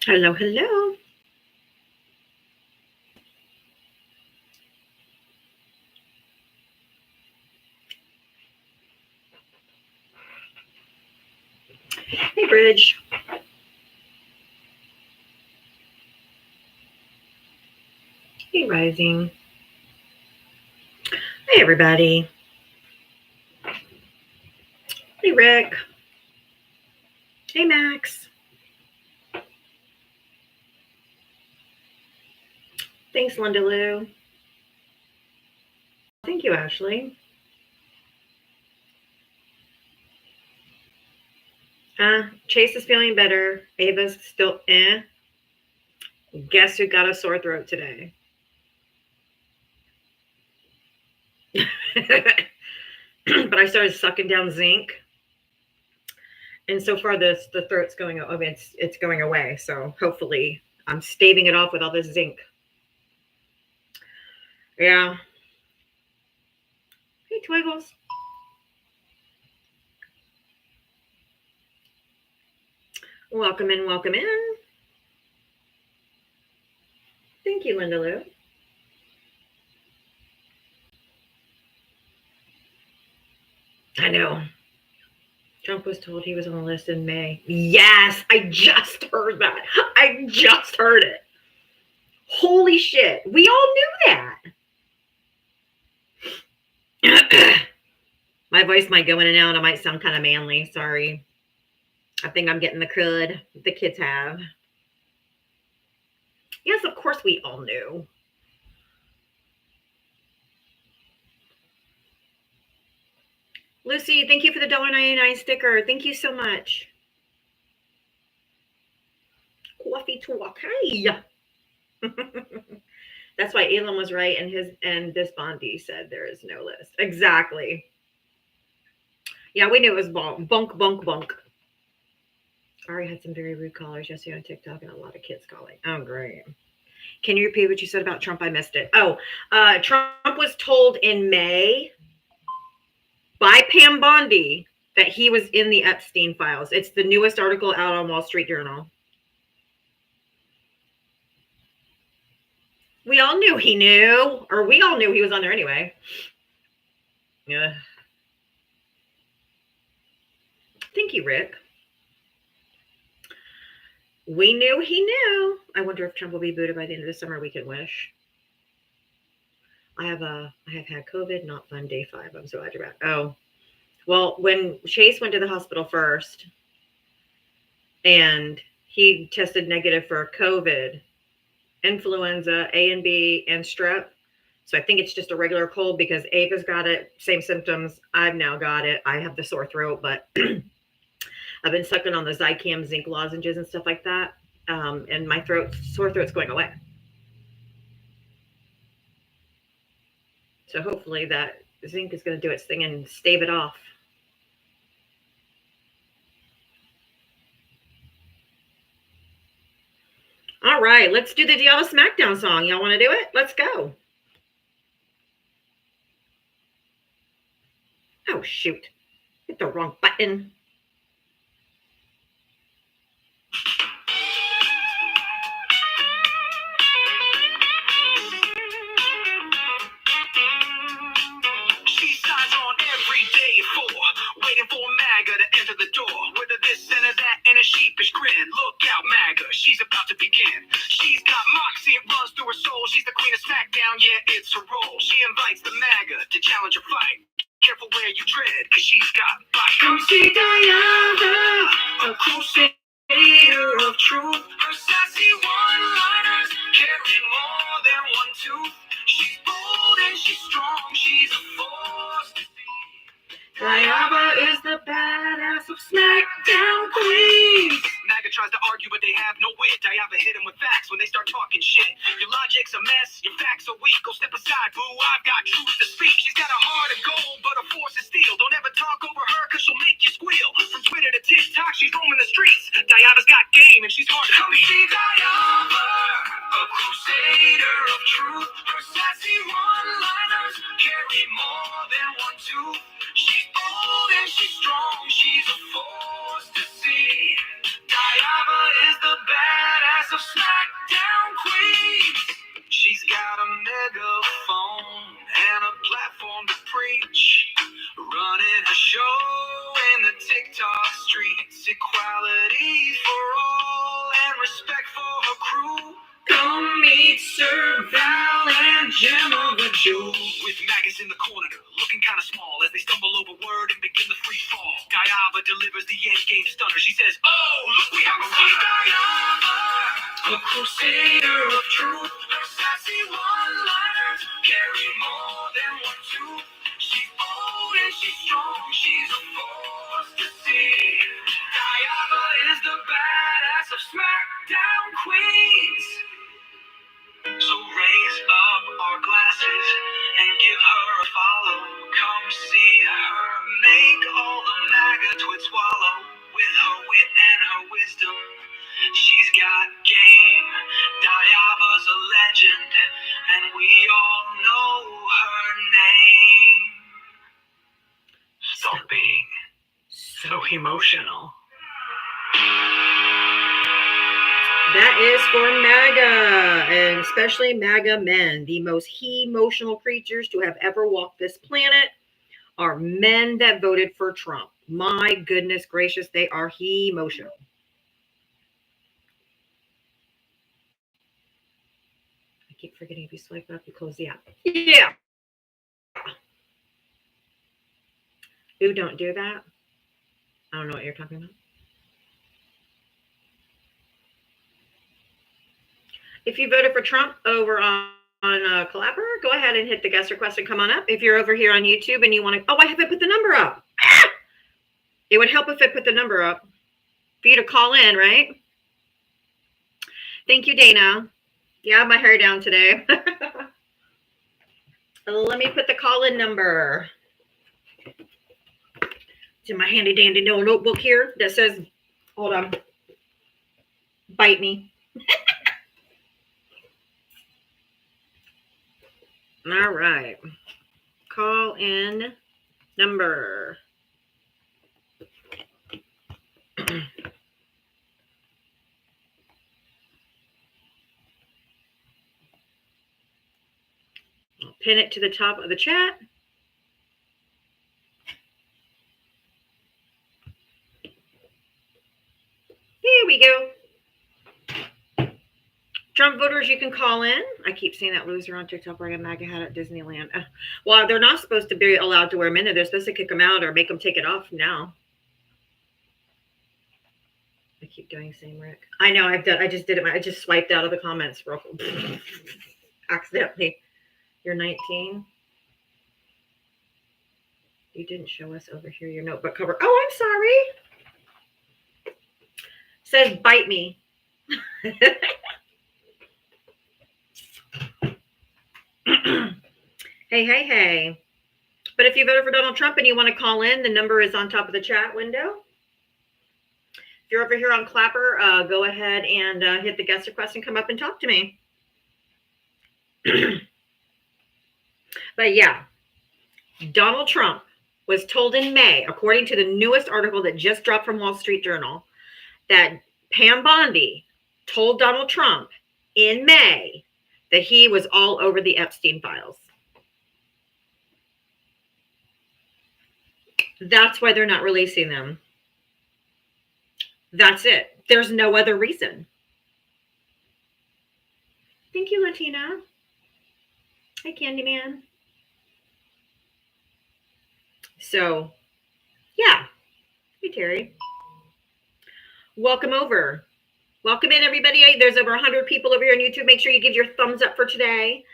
Hello, hello. Hey, Bridge. Hey, Rising. Hey, everybody. Hey, Rick. Hey, Max. Thanks, Linda Lou. Thank you, Ashley. Chase is feeling better. Ava's still eh. Guess who got a sore throat today? But I started sucking down zinc, and so far the throat's going. I mean, it's going away. So hopefully, I'm staving it off with all this zinc. Yeah. Hey, Twiggles. Welcome in. Welcome in. Thank you, Linda Lou. I know. Trump was told he was on the list in May. Yes, I just heard that. I just heard it. Holy shit. We all knew that. My voice might go in and out. I might sound kind of manly. Sorry. I think I'm getting the crud the kids have. Yes, of course we all knew. Lucy, thank you for the $1.99 sticker. Thank you so much. Coffee talk. Hey. That's why Elon was right, and this Bondi said there is no list. Exactly. Yeah, we knew it was bunk, bunk, bunk. Ari had some very rude callers yesterday on TikTok and a lot of kids calling. Oh, great. Can you repeat what you said about Trump? I missed it. Oh, Trump was told in May by Pam Bondi that he was in the Epstein files. It's the newest article out on Wall Street Journal. We all knew he knew, or we all knew he was on there anyway. Yeah. Thank you, Rick. We knew he knew. I wonder if Trump will be booted by the end of the summer. We can wish. I have had COVID, not fun, day 5. I'm so glad you're back. Oh, well, when Chase went to the hospital first and he tested negative for COVID, influenza, A and B, and strep. So I think it's just a regular cold because Ava's got it, same symptoms. I've now got it. I have the sore throat, but I've been sucking on the Zicam zinc lozenges and stuff like that. And my sore throat's going away. So hopefully that zinc is going to do its thing and stave it off. All right, let's do the Diablo Smackdown song. Y'all want to do it? Let's go. Oh, shoot. Hit the wrong button. She signs on every day waiting for MAGA to enter the door. Whether this and that and a sheepish grin. Look out, MAGA, she's about to begin. She's got moxie, it runs through her soul. She's the queen of Smackdown, yeah, it's her role. She invites the MAGA to challenge a fight. Careful where you tread, cause she's got bite. Come see Diana, a crusader of truth. Her sassy one-liners carry more than one tooth. She's bold and she's strong, she's a force to see. Diana is the badass of Smackdown Queens. MAGA tries to argue, but they have no wit. Diana hit him with facts when they start talking shit. Your logic's a mess, your facts are weak. Go step aside, boo, I've got truth to speak. She's got a heart of gold, but a force of steel. Don't ever talk over her, cause she'll make you squeal. From Twitter to TikTok, she's roaming the streets. Diana's got game, and she's hard to beat. See Diana, a crusader of truth. Her sassy one-liners carry more than one tooth. She's bold and she's strong, she's a force to see. Diana is the badass of Smackdown queens. She's got a megaphone and a platform to preach. Running a show in the TikTok streets. Equality for all and respect for her crew. Come meet Sir Val and Gemma the Jew. With maggots in the corner, looking kind of small as they stumble over word and begin the free fall. Diaba delivers the endgame stunner. She says, oh, look, we have a Diaba, a crusader of truth. Her sassy one-liners carry more than one tooth. She's bold and she's strong. She's a force to see. Diaba is the badass of Smackdown queens. So raise up our glasses and give her a follow. Come see her make all the MAGA twits wallow. With her wit and her wisdom, she's got game. Diaba's a legend, and we all know her name. Stop being so emotional. That is for MAGA, and especially MAGA men. The most he-emotional creatures to have ever walked this planet are men that voted for Trump. My goodness gracious, they are he-emotional. I keep forgetting, if you swipe up, you close the app. Yeah. Ooh, don't do that. I don't know what you're talking about. If you voted for Trump over on Clapper, go ahead and hit the guest request and come on up. If you're over here on YouTube and you want to, I haven't put the number up. It would help if I put the number up for you to call in, right? Thank you, Dana. Yeah, I have my hair down today. Let me put the call-in number. It's in my handy dandy notebook here that says, hold on, bite me. All right. Call in number. I'll pin it to the top of the chat. There we go. Trump voters, you can call in. I keep seeing that loser on TikTok wearing a MAGA hat at Disneyland. Well, they're not supposed to be allowed to wear them in there. They're supposed to kick them out or make them take it off now. I keep doing same, Rick. I know, I just did it. I just swiped out of the comments real accidentally. You're 19. You didn't show us over here your notebook cover. Oh, I'm sorry. Says bite me. Hey. But if you voted for Donald Trump and you want to call in, the number is on top of the chat window. If you're over here on Clapper, go ahead and hit the guest request and come up and talk to me. But yeah, Donald Trump was told in May, according to the newest article that just dropped from Wall Street Journal, that Pam Bondi told Donald Trump in May that he was all over the Epstein files. That's why they're not releasing them. That's it. There's no other reason. Thank you, Latina. Hi, Candyman. So, yeah. Hey, Terry. Welcome over. Welcome in, everybody. There's over 100 people over here on YouTube. Make sure you give your thumbs up for today.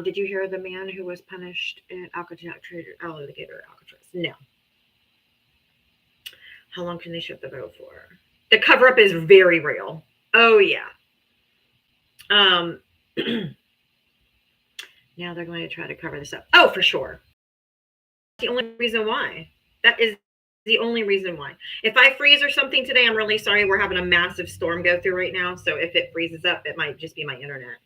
Did you hear the man who was punished at Alcatraz? No. How long can they shut the vote for? The cover-up is very real. Oh, yeah. Now they're going to try to cover this up. Oh, for sure. The only reason why. That is the only reason why. If I freeze or something today, I'm really sorry. We're having a massive storm go through right now. So if it freezes up, it might just be my internet.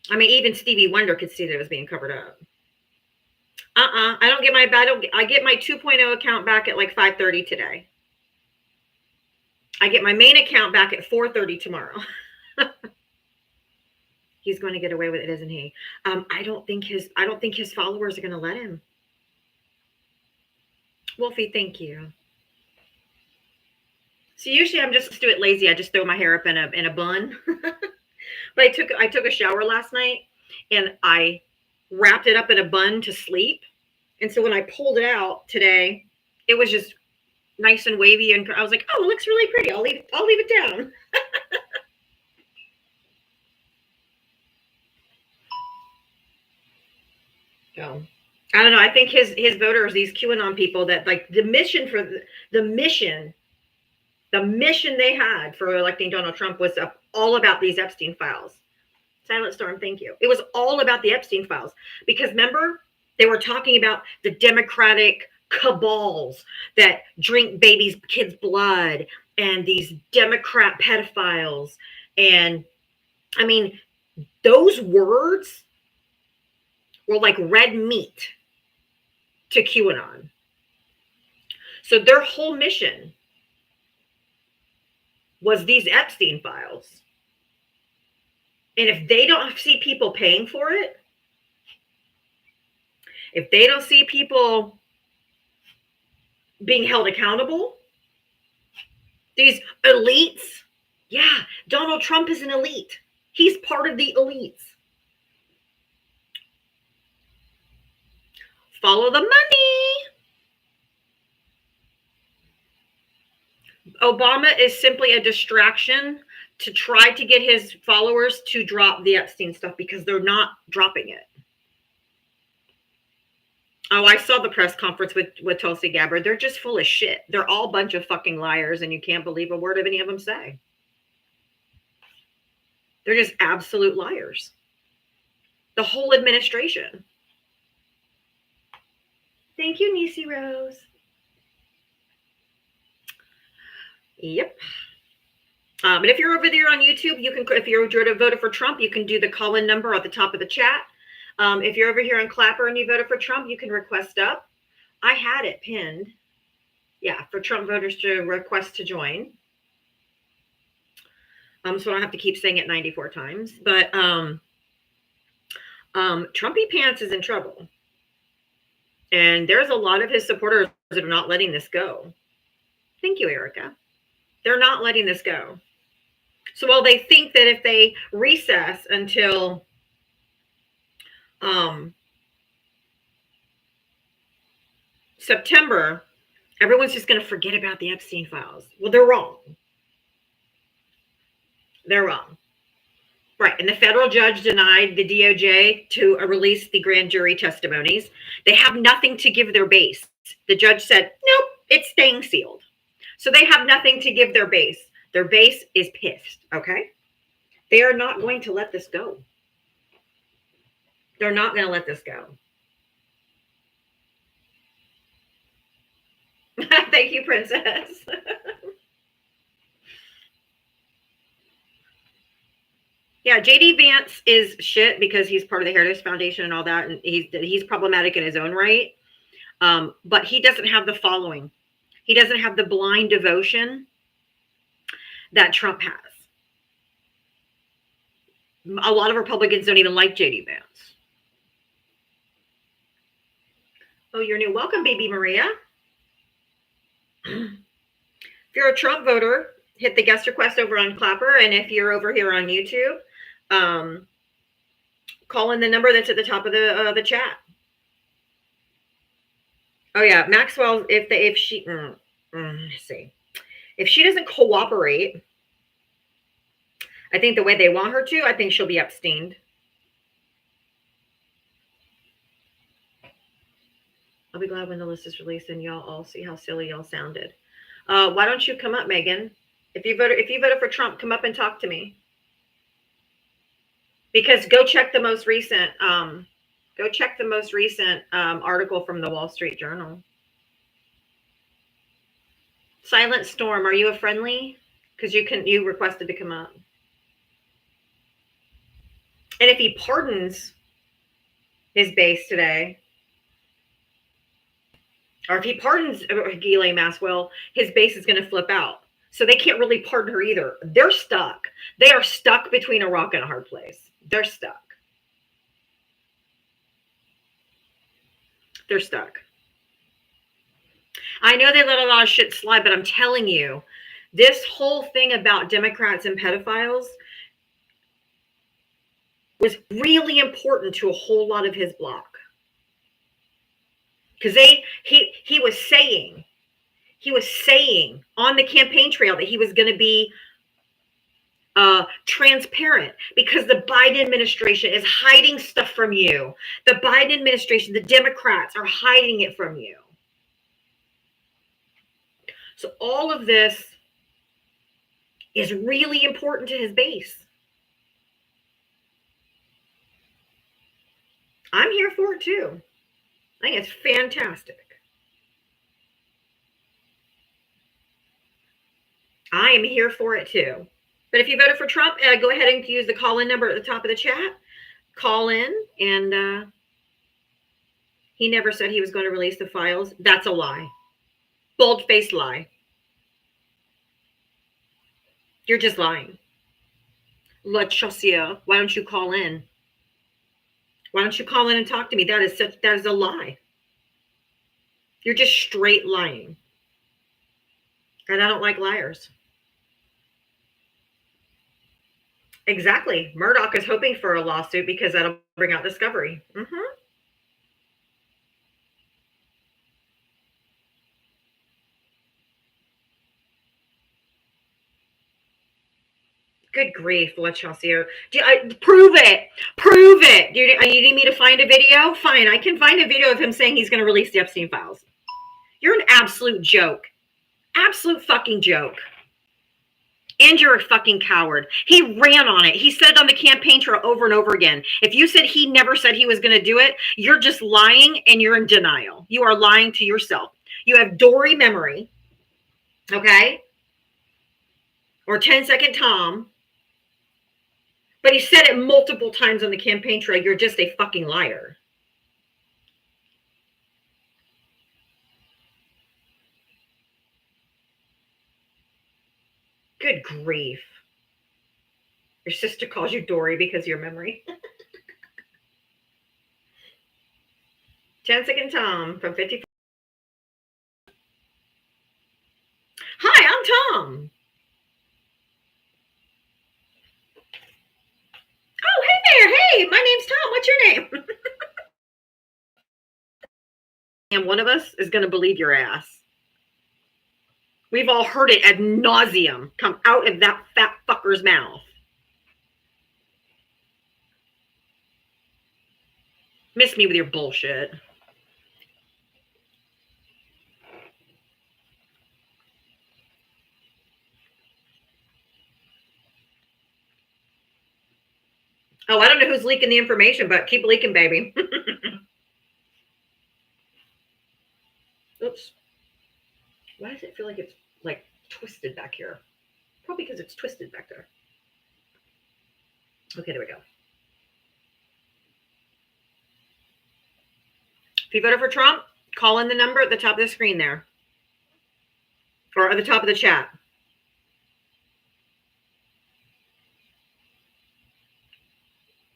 I mean, even Stevie Wonder could see that it was being covered up. I get my 2.0 account back at like 5:30 today. I get my main account back at 4:30 tomorrow. He's going to get away with it, isn't he? I don't think his followers are going to let him. Wolfie, thank you. So usually I'm just do it lazy. I just throw my hair up in a bun. But I took a shower last night and I wrapped it up in a bun to sleep. And so when I pulled it out today, it was just nice and wavy, and I was like, "Oh, it looks really pretty. I'll leave it down." So I don't know. I think his voters, these QAnon people, that like the mission for the mission they had for electing Donald Trump was all about these Epstein files. Silent Storm, thank you. It was all about the Epstein files because remember they were talking about the Democratic cabals that drink kids' blood and these Democrat pedophiles. And I mean, those words were like red meat to QAnon. So their whole mission was these Epstein files. And if they don't see people paying for it, if they don't see people being held accountable, these elites, yeah, Donald Trump is an elite. He's part of the elites. Follow the money. Obama is simply a distraction to try to get his followers to drop the Epstein stuff because they're not dropping it. Oh, I saw the press conference with Tulsi Gabbard. They're just full of shit. They're all a bunch of fucking liars, and you can't believe a word of any of them say. They're just absolute liars. The whole administration. Thank you, Nisi Rose. Yep. But if you're over there on YouTube, you can, if you're a voter for Trump, you can do the call-in number at the top of the chat. If you're over here on Clapper and you voted for Trump, you can request up. I had it pinned. Yeah, for Trump voters to request to join. So I don't have to keep saying it 94 times. But Trumpy Pants is in trouble. And there's a lot of his supporters that are not letting this go. Thank you, Erica. They're not letting this go. So while they think that if they recess until September, everyone's just going to forget about the Epstein files. Well, they're wrong. They're wrong. Right. And the federal judge denied the DOJ to release the grand jury testimonies. They have nothing to give their base. The judge said, nope, it's staying sealed. So they have nothing to give their base. Their base is pissed. Okay. They are not going to let this go. They're not going to let this go. Thank you, Princess. Yeah, JD Vance is shit because he's part of the Heritage Foundation and all that, and he's problematic in his own right. But he doesn't have the following. He doesn't have the blind devotion that Trump has. A lot of Republicans don't even like JD Vance. Oh, you're new. Welcome, baby Maria. If you're a Trump voter, hit the guest request over on Clapper. And if you're over here on YouTube, call in the number that's at the top of the chat. Oh yeah, Maxwell. If she doesn't cooperate, I think the way they want her to, I think she'll be Epsteined. I'll be glad when the list is released and y'all all see how silly y'all sounded. Why don't you come up, Megan? If you voted for Trump, come up and talk to me. Because go check the most recent article from the Wall Street Journal. Silent Storm, are you a friendly? Because you requested to come up. And if he pardons his base today, or if he pardons Ghislaine Maxwell, his base is going to flip out. So they can't really pardon her either. They're stuck. They are stuck between a rock and a hard place. They're stuck. They're stuck. I know they let a lot of shit slide, but I'm telling you, this whole thing about Democrats and pedophiles was really important to a whole lot of his bloc. Because he was saying on the campaign trail that he was going to be transparent, because the Biden administration is hiding stuff from you. The Biden administration, the Democrats are hiding it from you. So all of this is really important to his base. I'm here for it too. I think it's fantastic. I am here for it too. But if you voted for Trump, go ahead and use the call-in number at the top of the chat. Call in, and he never said he was going to release the files. That's a lie. Bold-faced lie. You're just lying. La Chaussier, why don't you call in? Why don't you call in and talk to me? That is a lie. You're just straight lying. And I don't like liars. Exactly. Murdoch is hoping for a lawsuit because that'll bring out discovery. Good grief, La Chaussier. Prove it. Prove it. You need me to find a video? Fine, I can find a video of him saying he's going to release the Epstein files. You're an absolute joke. Absolute fucking joke. And you're a fucking coward. He ran on it. He said it on the campaign trail over and over again. If you said he never said he was going to do it, you're just lying and you're in denial. You are lying to yourself. You have Dory memory, okay? Or 10-second Tom. But he said it multiple times on the campaign trail. You're just a fucking liar. Good grief. Your sister calls you Dory because of your memory. 10-second Tom from 50. Hi, I'm Tom. Oh, hey there. Hey, my name's Tom. What's your name? And one of us is going to believe your ass. We've all heard it ad nauseum come out of that fat fucker's mouth. Miss me with your bullshit. Oh, I don't know who's leaking the information, but keep leaking, baby. Oops. Why does it feel like it's like twisted back here? Probably because it's twisted back there. Okay, there we go. If you voted for Trump, call in the number at the top of the screen there. Or at the top of the chat.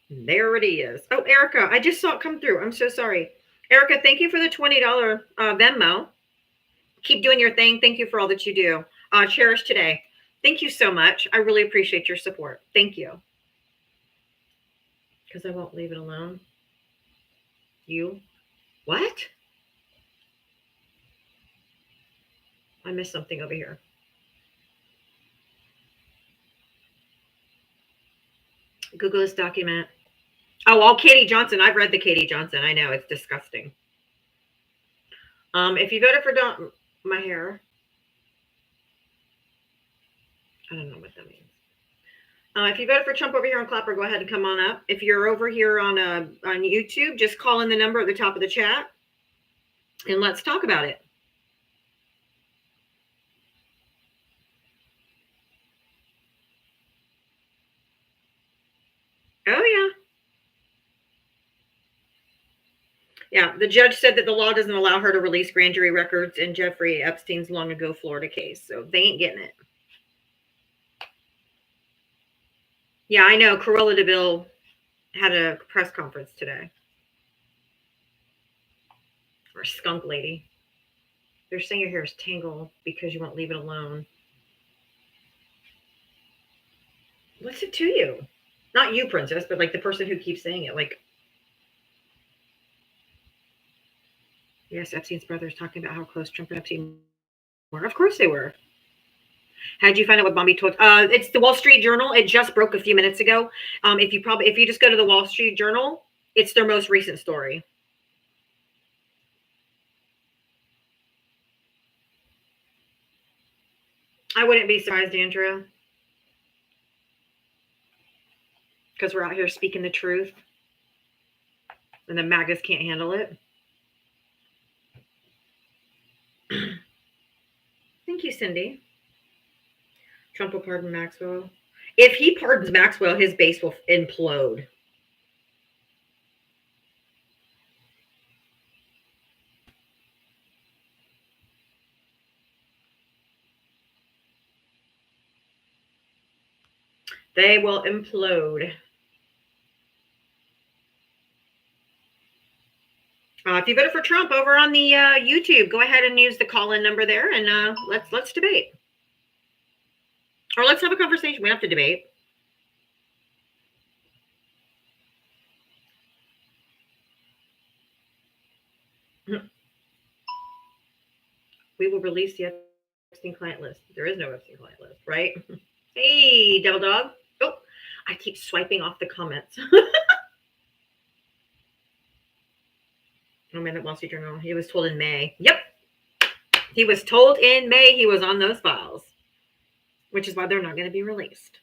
There it is. Oh, Erica, I just saw it come through. I'm so sorry. Erica, thank you for the $20 Venmo. Keep doing your thing. Thank you for all that you do. Cherish today. Thank you so much. I really appreciate your support. Thank you. Because I won't leave it alone. You? What? I missed something over here. Google this document. Oh, Katie Johnson. I've read the Katie Johnson. I know. It's disgusting. If you voted for my hair, I don't know what that means. If you voted for Trump over here on Clapper, go ahead and come on up. If you're over here on YouTube, just call in the number at the top of the chat, and let's talk about it. Oh, yeah. Yeah, the judge said that the law doesn't allow her to release grand jury records in Jeffrey Epstein's long ago Florida case, so they ain't getting it. Yeah, I know. Cruella de Vil had a press conference today. Or skunk lady. They're saying your hair is tangled because you won't leave it alone. What's it to you? Not you, princess, but like the person who keeps saying it. Like, yes, Epstein's brothers talking about how close Trump and Epstein were. Of course they were. How'd you find out what Bombi told? It's the Wall Street Journal. It just broke a few minutes ago. If you just go to the Wall Street Journal, it's their most recent story. I wouldn't be surprised, Andrea, because we're out here speaking the truth, and the MAGAs can't handle it. Thank you, Cindy. Trump will pardon Maxwell. If he pardons Maxwell, his base will implode. They will implode. If you voted for Trump over on the YouTube, go ahead and use the call-in number there, and let's debate, or let's have a conversation. We don't have to debate. We will release the Epstein client list. There is no Epstein client list, right? Hey, Devil Dog. Oh, I keep swiping off the comments. Oh man, that Wall Street Journal. He was told in May. Yep. He was told in May he was on those files, which is why they're not going to be released.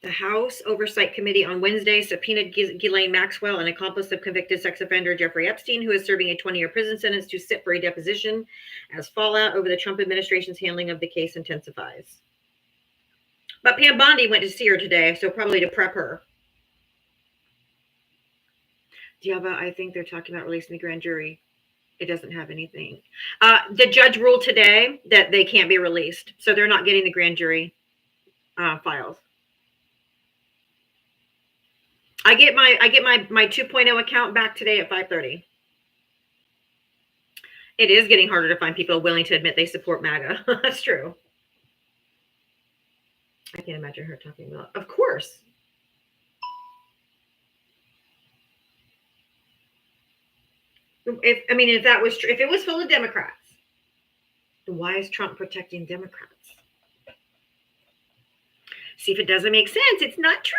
The House Oversight Committee on Wednesday subpoenaed Ghislaine Maxwell, an accomplice of convicted sex offender Jeffrey Epstein, who is serving a 20-year prison sentence, to sit for a deposition as fallout over the Trump administration's handling of the case intensifies. But Pam Bondi went to see her today, so probably to prep her. Diava, I think they're talking about releasing the grand jury. It doesn't have anything. The judge ruled today that they can't be released, so they're not getting the grand jury files. I get my 2.0 account back today at 5:30. It is getting harder to find people willing to admit they support MAGA. That's true. I can't imagine her talking about. Of course. If it was full of Democrats, then why is Trump protecting Democrats? See, if it doesn't make sense, it's not true.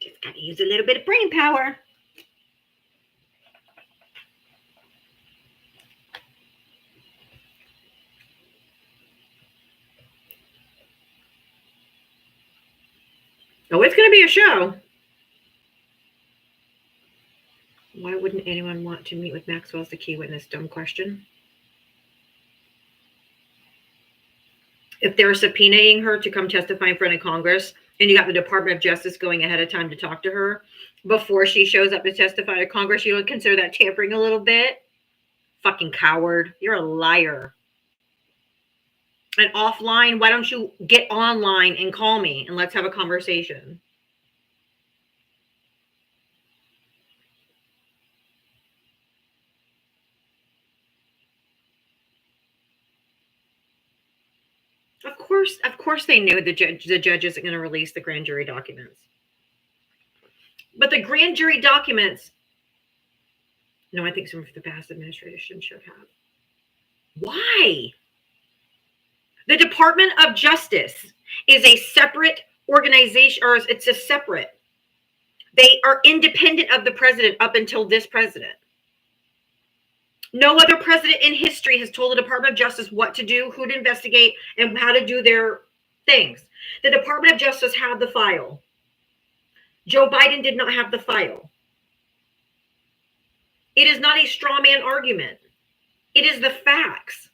Just got to use a little bit of brain power. Oh, it's going to be a show. Why wouldn't anyone want to meet with Maxwell as the key witness? Dumb question. If they're subpoenaing her to come testify in front of Congress, and you got the Department of Justice going ahead of time to talk to her before she shows up to testify to Congress, you would consider that tampering a little bit? Fucking coward. You're a liar. And offline, why don't you get online and call me and let's have a conversation? Of course they knew the judge isn't going to release the grand jury documents. But the grand jury documents, no, I think some of the past administration should have. Why? The Department of Justice is a separate organization, or it's a separate. They are independent of the president up until this president. No other president in history has told the Department of Justice what to do, who to investigate, and how to do their things. The Department of Justice had the file. Joe Biden did not have the file. It is not a straw man argument. It is the facts.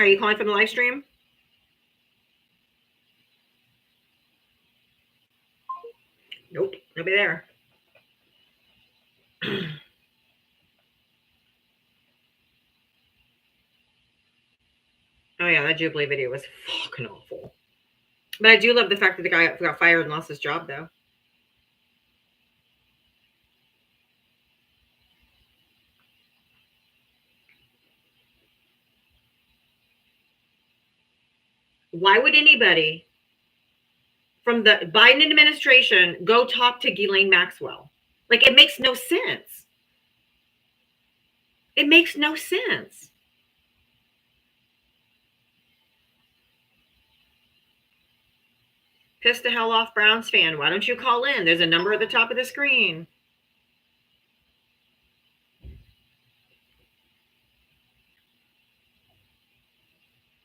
Are you calling from the live stream? Nope, nobody there. Oh yeah, that Jubilee video was fucking awful. But I do love the fact that the guy got fired and lost his job, though. Why would anybody from the Biden administration go talk to Ghislaine Maxwell? Like, it makes no sense. It makes no sense. Pissed the hell off Browns fan. Why don't you call in? There's a number at the top of the screen.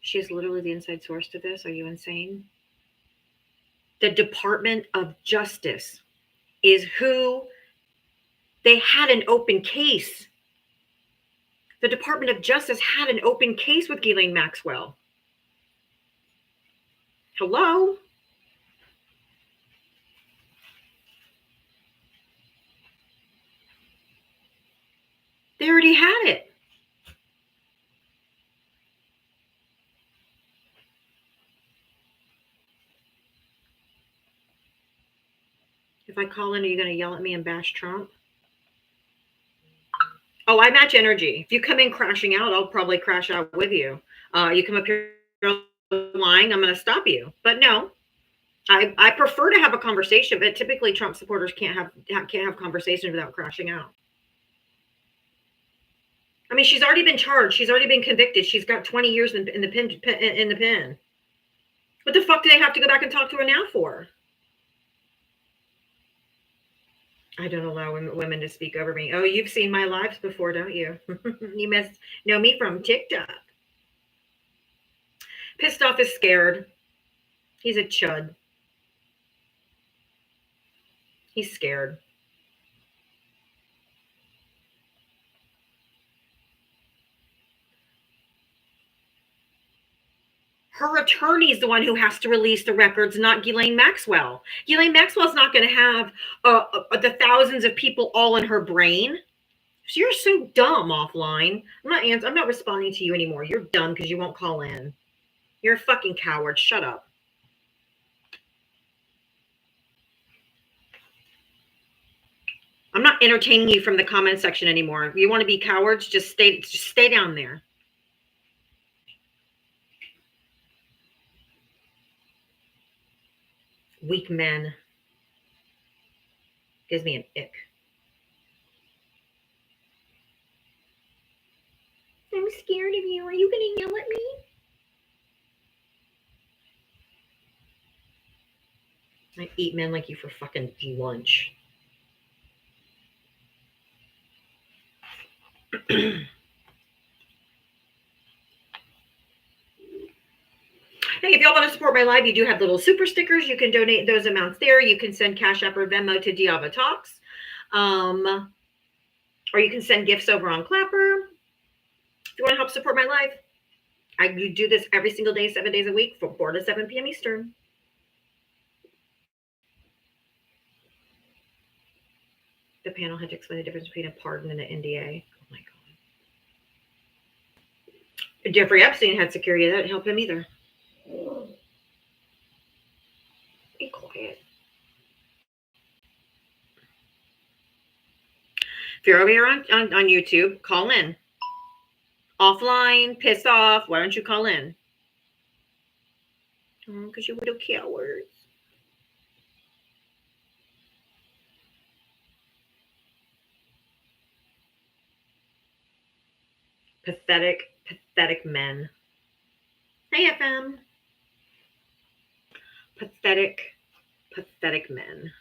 She's literally the inside source to this. Are you insane? The Department of Justice is who they had an open case. The Department of Justice had an open case with Ghislaine Maxwell. Hello? They already had it. If I call in, are you going to yell at me and bash Trump? Oh, I match energy. If you come in crashing out, I'll probably crash out with you. You come up here lying, I'm going to stop you. But no, I prefer to have a conversation, but typically Trump supporters can't have conversations without crashing out. I mean, she's already been charged. She's already been convicted. She's got 20 years in the pen. What the fuck do they have to go back and talk to her now for? I don't allow women to speak over me. Oh, you've seen my lives before, don't you? You must know me from TikTok. Pissed off is scared. He's a chud. He's scared. Her attorney's the one who has to release the records, not Ghislaine Maxwell. Ghislaine Maxwell's not going to have the thousands of people all in her brain. So you're so dumb offline. I'm not responding to you anymore. You're dumb because you won't call in. You're a fucking coward. Shut up. I'm not entertaining you from the comment section anymore. If you want to be cowards, just stay down there. Weak men. Gives me an ick. I'm scared of you. Are you going to yell at me? I eat men like you for fucking lunch. Hey, if y'all want to support my live, you do have little super stickers. You can donate those amounts there. You can send Cash App or Venmo to Diava Talks. Or you can send gifts over on Clapper. If you want to help support my live, I do this every single day, 7 days a week from 4 to 7 p.m. Eastern. The panel had to explain the difference between a pardon and an NDA. Oh my God. Jeffrey Epstein had security. That didn't help him either. Be quiet. If you're over here on YouTube, call in. Offline, piss off. Why don't you call in? Because you're little cowards. Pathetic men. Hey, FM. Pathetic men.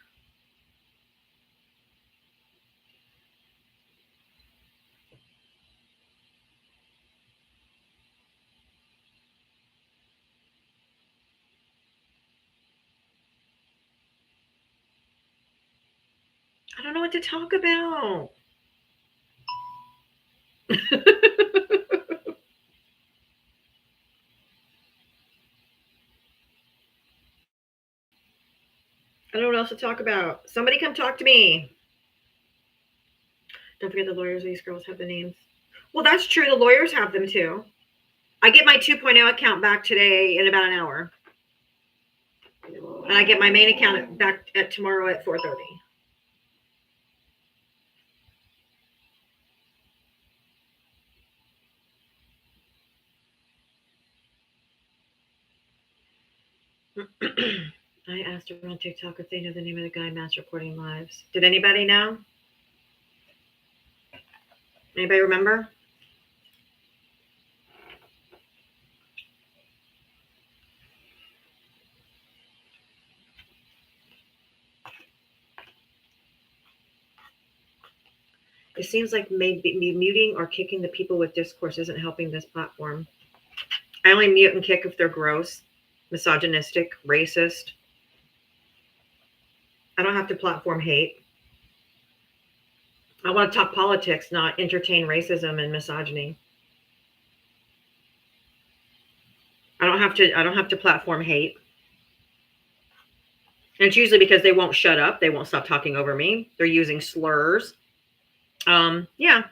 I don't know what to talk about. I don't know what else to talk about. Somebody come talk to me. Don't forget the lawyers. These girls have the names. Well, that's true. The lawyers have them too. I get my 2.0 account back today in about an hour. And I get my main account back at tomorrow at 4:30. I asked her on TikTok if they know the name of the guy mass recording lives. Did anybody know? Anybody remember? It seems like maybe muting or kicking the people with discourse isn't helping this platform. I only mute and kick if they're gross, misogynistic, racist. I don't have to platform hate. I want to talk politics, not entertain racism and misogyny. I don't have to platform hate. And it's usually because they won't shut up. They won't stop talking over me. They're using slurs. Yeah.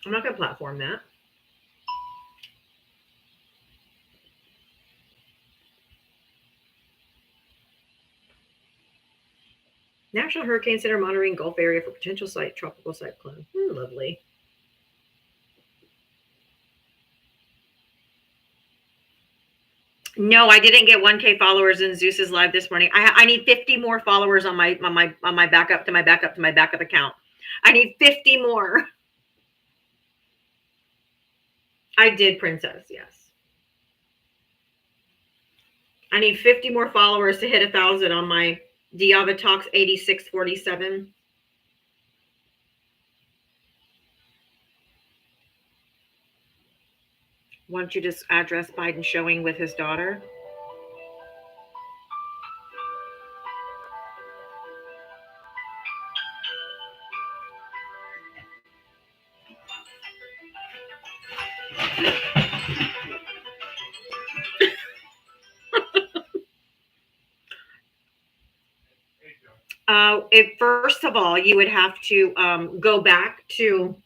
I'm not going to platform that. National Hurricane Center monitoring Gulf area for potential tropical cyclone. Lovely. No, I didn't get 1K followers in Zeus's live this morning. I need 50 more followers on my backup to my backup account. I need 50 more. I did, Princess. Yes. I need 50 more followers to hit 1,000 on my Diava Talks 8647. Why don't you just address Biden showing with his daughter? First of all, you would have to go back to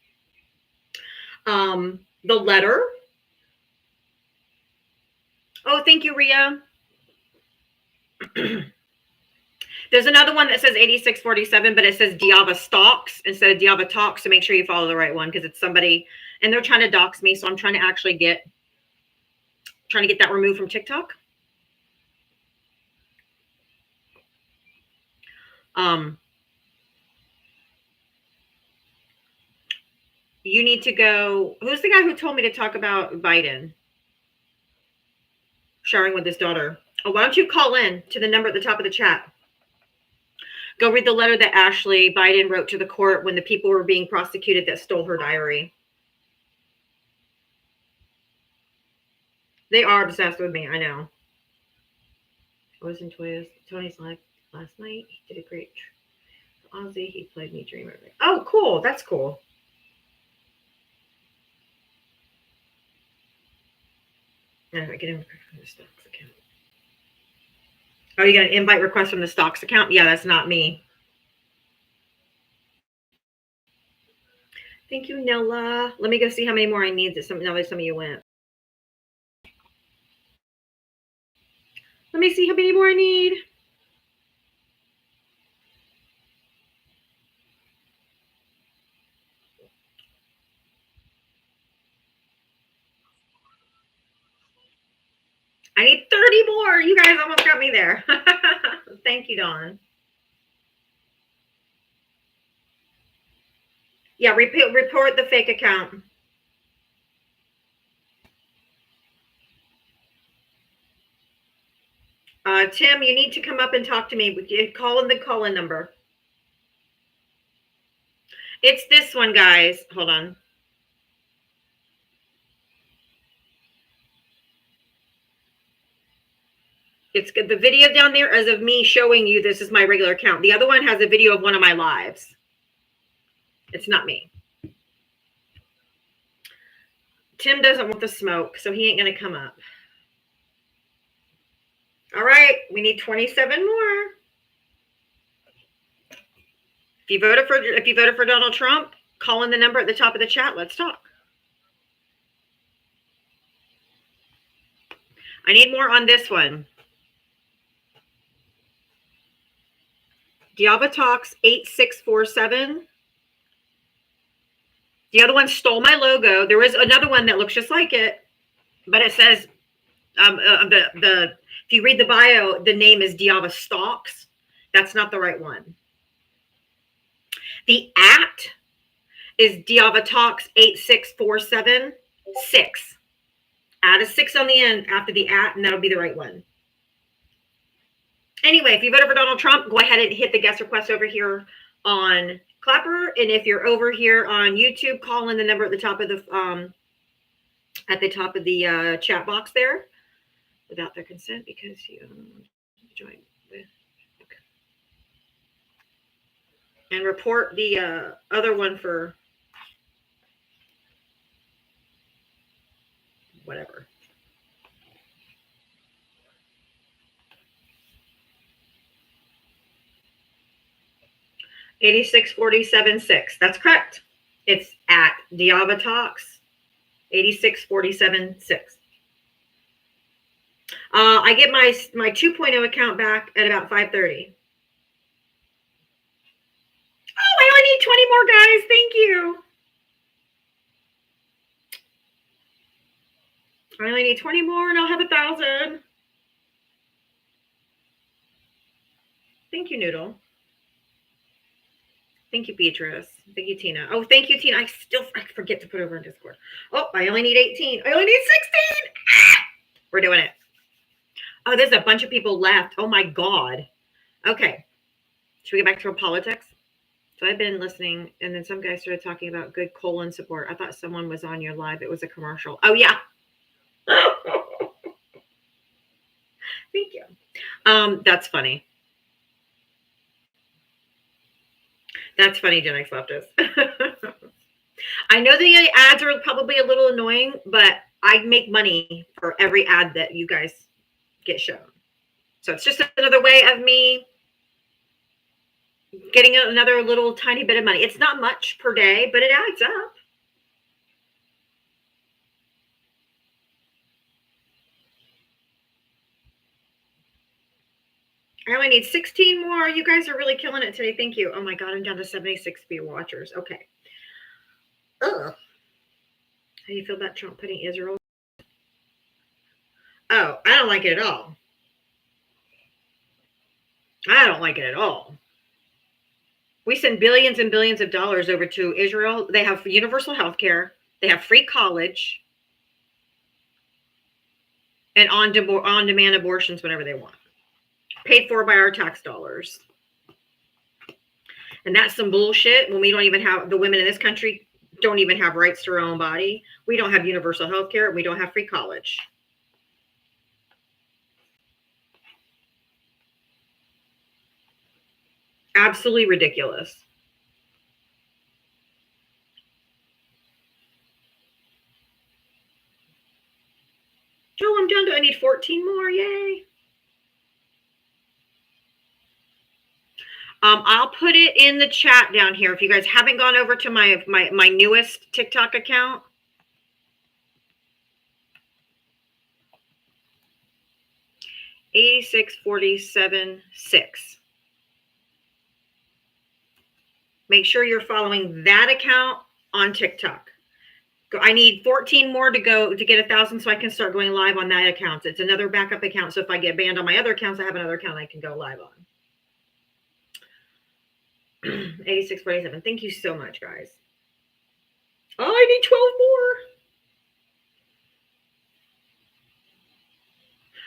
the letter. Oh, thank you, Ria. There's another one that says 8647, but it says Diava Stalks instead of Diava Talks. So make sure you follow the right one because it's somebody, and they're trying to dox me. So I'm trying to actually get that removed from TikTok. You need to go. Who's the guy who told me to talk about Biden sharing with his daughter? Oh, why don't you call in to the number at the top of the chat? Go read the letter that Ashley Biden wrote to the court when the people were being prosecuted that stole her diary. They are obsessed with me. I know. I was in Tony's live last night. He did a great Ozzy. He played me Dream. Oh, cool. That's cool. I get him from the stocks account. Oh, you got an invite request from the stocks account? Yeah, that's not me. Thank you, Nella. Let me go see how many more I need. Now that some of you went. Let me see how many more I need. I need 30 more. You guys almost got me there. Thank you, Dawn. Yeah, report the fake account. Tim, you need to come up and talk to me. Call in the call-in number. It's this one, guys. Hold on. It's the video down there as of me showing you this is my regular account. The other one has a video of one of my lives. It's not me. Tim doesn't want the smoke, so he ain't going to come up. All right, we need 27 more. If you voted for Donald Trump, call in the number at the top of the chat. Let's talk. I need more on this one. Diava Talks 8647. The other one stole my logo. There is another one that looks just like it, but it says if you read the bio, the name is Diava Stalks. That's not the right one. The @ is Diava Talks 86476. Add a 6 on the end after the @ and that'll be the right one. Anyway, if you voted for Donald Trump, go ahead and hit the guest request over here on Clapper. And if you're over here on YouTube, call in the number at the top of the chat box there without their consent because you joined with. Okay. And report the other one for whatever. $86.47.6. That's correct. It's at Diava Talks 86.47.6. I get my 2.0 account back at about 5:30. Oh, I only need 20 more, guys. Thank you. I only need 20 more and I'll have 1,000. Thank you, Noodle. Thank you, Beatrice. Thank you, Tina. Oh, thank you, Tina. I forget to put over in Discord. Oh, I only need 18. I only need 16. We're doing it. Oh, there's a bunch of people left. Oh, my God. Okay. Should we get back to our politics? So I've been listening, and then some guy started talking about good colon support. I thought someone was on your live. It was a commercial. Oh, yeah. Thank you. That's funny. That's funny, Gen X leftist. I know the ads are probably a little annoying, but I make money for every ad that you guys get shown. So it's just another way of me getting another little tiny bit of money. It's not much per day, but it adds up. I only need 16 more. You guys are really killing it today. Thank you. Oh my God, I'm down to 76 view watchers. Okay. Ugh. How do you feel about Trump putting Israel? Oh, I don't like it at all. I don't like it at all. We send billions and billions of dollars over to Israel. They have universal health care. They have free college. And on-demand abortions whenever they want. Paid for by our tax dollars. And that's some bullshit when we don't even have, the women in this country don't even have rights to their own body. We don't have universal health care. We don't have free college. Absolutely ridiculous. Oh, I'm down to, I need 14 more. Yay. I'll put it in the chat down here. If you guys haven't gone over to my newest TikTok account. $86.47.6. Make sure you're following that account on TikTok. I need 14 more to go to get 1,000 so I can start going live on that account. It's another backup account. So if I get banned on my other accounts, I have another account I can go live on. 86.47. Thank you so much, guys. Oh, I need 12 more.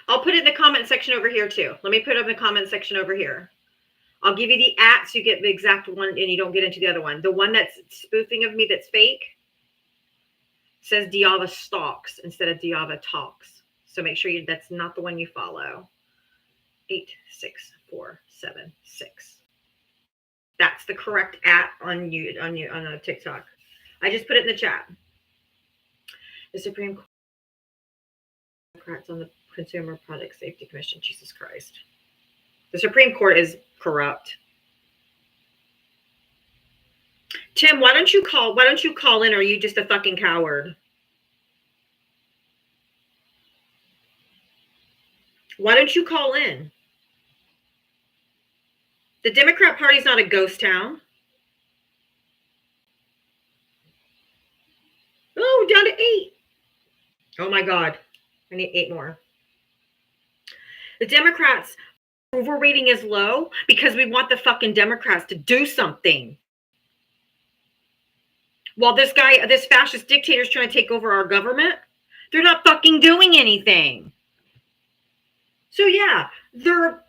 I'll put it in the comment section over here too. Let me put it in the comment section over here. I'll give you the @ so you get the exact one and you don't get into the other one. The one that's spoofing of me that's fake says Diava Stalks instead of Diava Talks. So make sure that's not the one you follow. 86476. That's the correct @ on TikTok. I just put it in the chat. The Supreme Court on the Consumer Product Safety Commission. Jesus Christ. The Supreme Court is corrupt. Tim, why don't you call in, or are you just a fucking coward? Why don't you call in? The Democrat Party's not a ghost town. Oh, down to 8. Oh my God. I need 8 more. The Democrats' approval rating is low because we want the fucking Democrats to do something. While this fascist dictator is trying to take over our government, they're not fucking doing anything. So yeah, their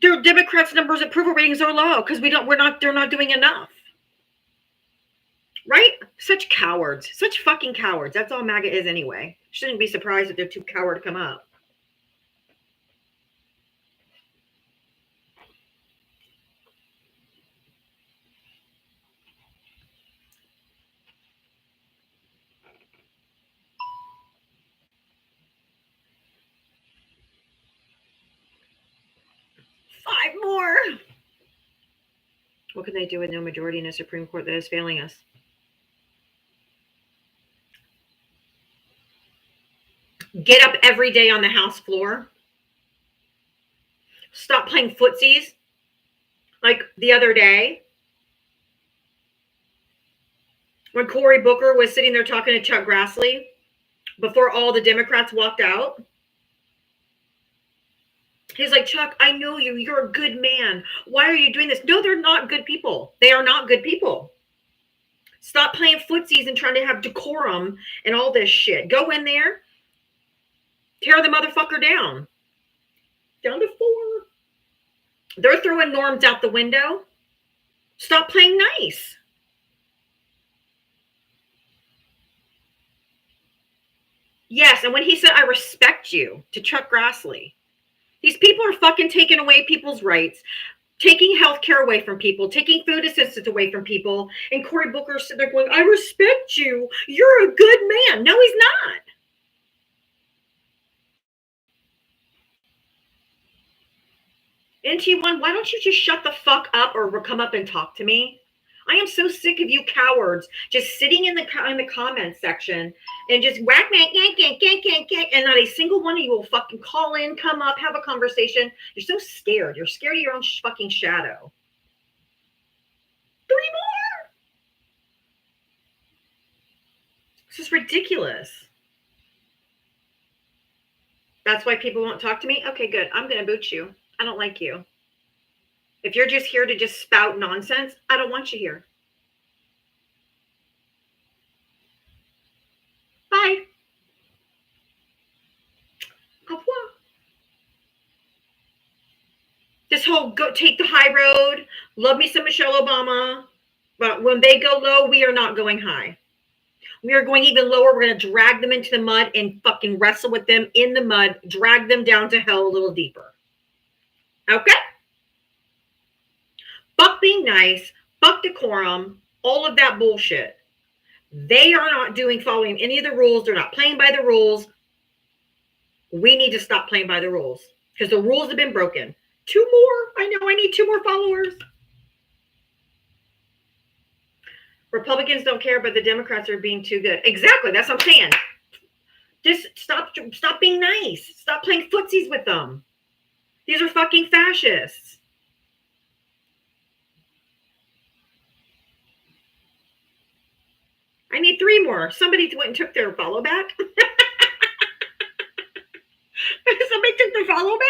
Democrats' numbers approval ratings are low because they're not doing enough. Right? Such cowards. Such fucking cowards. That's all MAGA is anyway. Shouldn't be surprised if they're too coward to come up. Five more. What can they do with no majority in a Supreme Court that is failing us? Get up every day on the House floor. Stop playing footsies. Like the other day, when Cory Booker was sitting there talking to Chuck Grassley before all the Democrats walked out. He's like, Chuck, I know you. You're a good man. Why are you doing this? No, they're not good people. They are not good people. Stop playing footsies and trying to have decorum and all this shit. Go in there. Tear the motherfucker down. Down to 4. They're throwing norms out the window. Stop playing nice. Yes, and when he said, I respect you, to Chuck Grassley, these people are fucking taking away people's rights, taking health care away from people, taking food assistance away from people, and Cory Booker's sitting there going, I respect you. You're a good man. No, he's not. NT1, why don't you just shut the fuck up or come up and talk to me? I am so sick of you cowards just sitting in the comments section and just whack, and not a single one of you will fucking call in, come up, have a conversation. You're so scared. You're scared of your own fucking shadow. 3 more. This is ridiculous. That's why people won't talk to me? Okay, good. I'm going to boot you. I don't like you. If you're just here to just spout nonsense, I don't want you here. Bye. Au revoir. This whole go take the high road, love me some Michelle Obama, but when they go low, we are not going high. We are going even lower. We're going to drag them into the mud and fucking wrestle with them in the mud, drag them down to hell a little deeper. Okay? Fuck being nice, fuck decorum, all of that bullshit. They are not following any of the rules. They're not playing by the rules. We need to stop playing by the rules because the rules have been broken. 2 more. I know I need 2 more followers. Republicans don't care, but the Democrats are being too good. Exactly. That's what I'm saying. Just stop being nice. Stop playing footsies with them. These are fucking fascists. I need 3 more. Somebody went and took their follow back. Somebody took their follow back.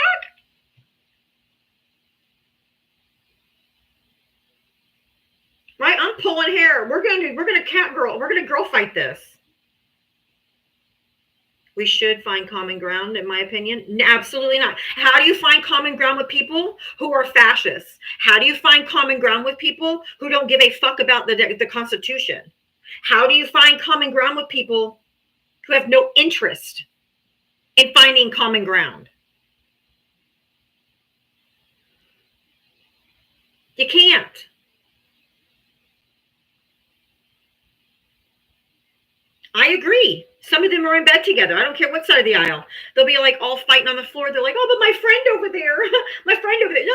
Right? I'm pulling hair. We're gonna cat girl. We're gonna girl fight this. We should find common ground, in my opinion. Absolutely not. How do you find common ground with people who are fascists? How do you find common ground with people who don't give a fuck about the Constitution? How do you find common ground with people who have no interest in finding common ground? You can't. I agree. Some of them are in bed together. I don't care what side of the aisle. They'll be like all fighting on the floor. They're like, oh, but my friend over there, my friend over there. No,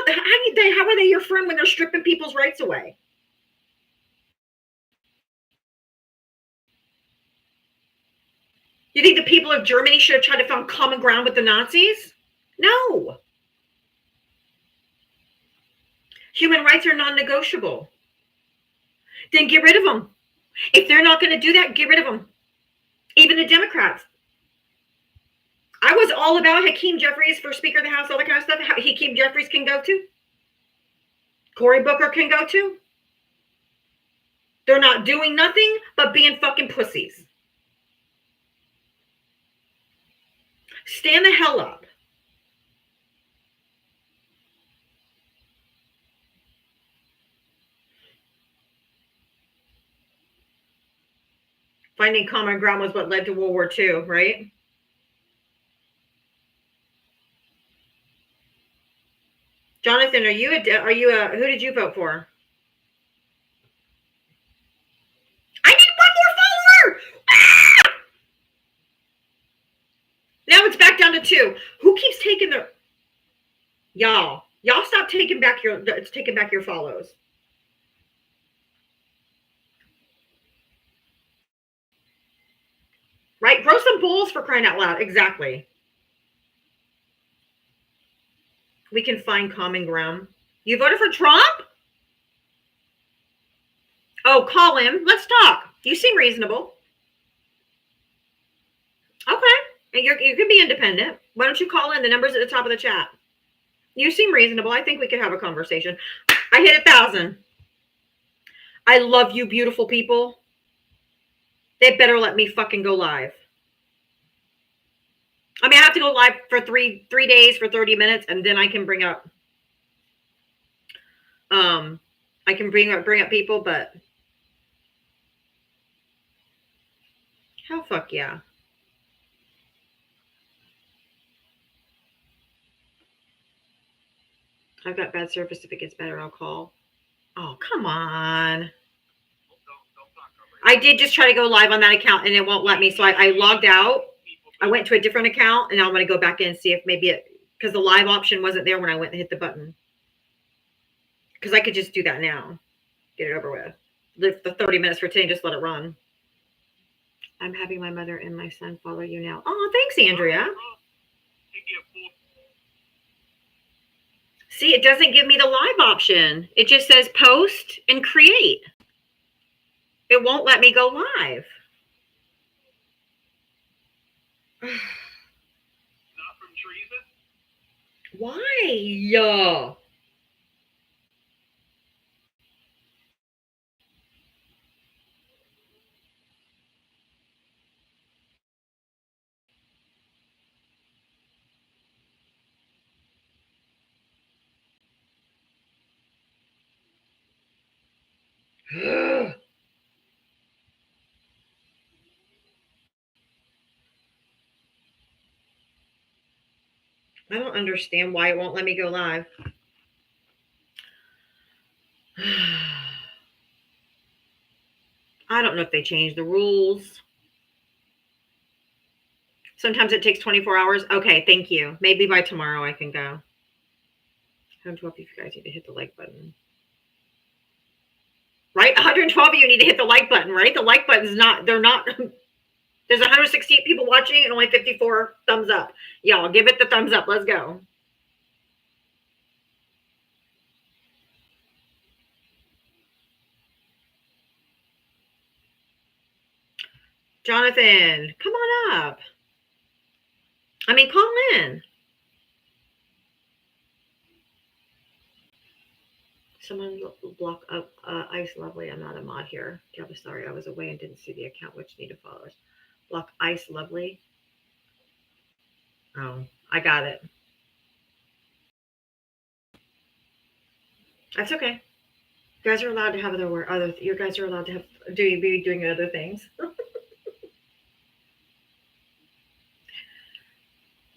how are they your friend when they're stripping people's rights away? You think the people of Germany should have tried to find common ground with the Nazis? No. Human rights are non-negotiable. Then get rid of them. If they're not going to do that, get rid of them. Even the Democrats. I was all about Hakeem Jeffries for Speaker of the House, all that kind of stuff. Hakeem Jeffries can go to. Cory Booker can go to. They're not doing nothing but being fucking pussies. Stand the hell up. Finding common ground was what led to World War II, right? Jonathan, who did you vote for? I need one more follower! Ah! Now it's back down to 2. Who keeps taking their... Y'all stop taking back your follows. Right? Grow some balls, for crying out loud. Exactly. We can find common ground. You voted for Trump? Oh, call him. Let's talk. You seem reasonable. Okay. And you can be independent. Why don't you call in? The number's at the top of the chat. You seem reasonable. I think we could have a conversation. I hit 1,000. I love you, beautiful people. They better let me fucking go live. I mean, I have to go live for three days for 30 minutes, and then I can bring up bring up people, but hell fuck yeah. I've got bad service. If it gets better, I'll call. Oh, come on. I did just try to go live on that account and it won't let me. So I logged out. I went to a different account and now I'm going to go back in and see if maybe because the live option wasn't there when I went and hit the button. Because I could just do that now. Get it over with. Live the 30 minutes for today, just let it run. I'm having my mother and my son follow you now. Oh, thanks, Andrea. See, it doesn't give me the live option. It just says post and create. It won't let me go live. Not from treason? Why? I don't understand why it won't let me go live. I don't know if they changed the rules. Sometimes it takes 24 hours. Okay, thank you. Maybe by tomorrow I can go. 112 if you guys need to hit the like button. Right? 112 of you need to hit the like button, right? The like button's not, they're not, there's 168 people watching and only 54 thumbs up. Y'all, give it the thumbs up. Let's go. Jonathan, come on up. I mean, call in. Someone block up Ice Lovely. I'm not a mod here. Yeah, I'm sorry. I was away and didn't see the account which needed followers. Block Ice Lovely. Oh, I got it. That's okay. You guys are allowed to have you guys are allowed to have be doing other things.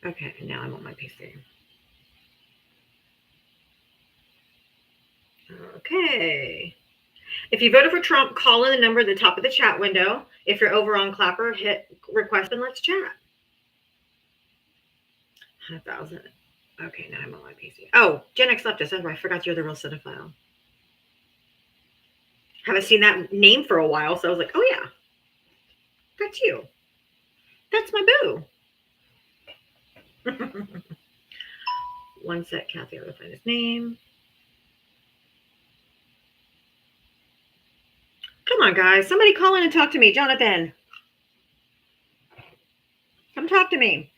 Okay, now I'm on my PC. Okay. If you voted for Trump, call in the number at the top of the chat window. If you're over on Clapper, hit request and let's chat. 100,000. Okay, now I'm on my PC. Oh, Gen X left us. I forgot you're the real cinephile. Haven't seen that name for a while, so I was like, oh yeah, that's you. That's my boo. One sec, Kathy, I gotta find his name. Come on, guys. Somebody call in and talk to me. Jonathan. Come talk to me.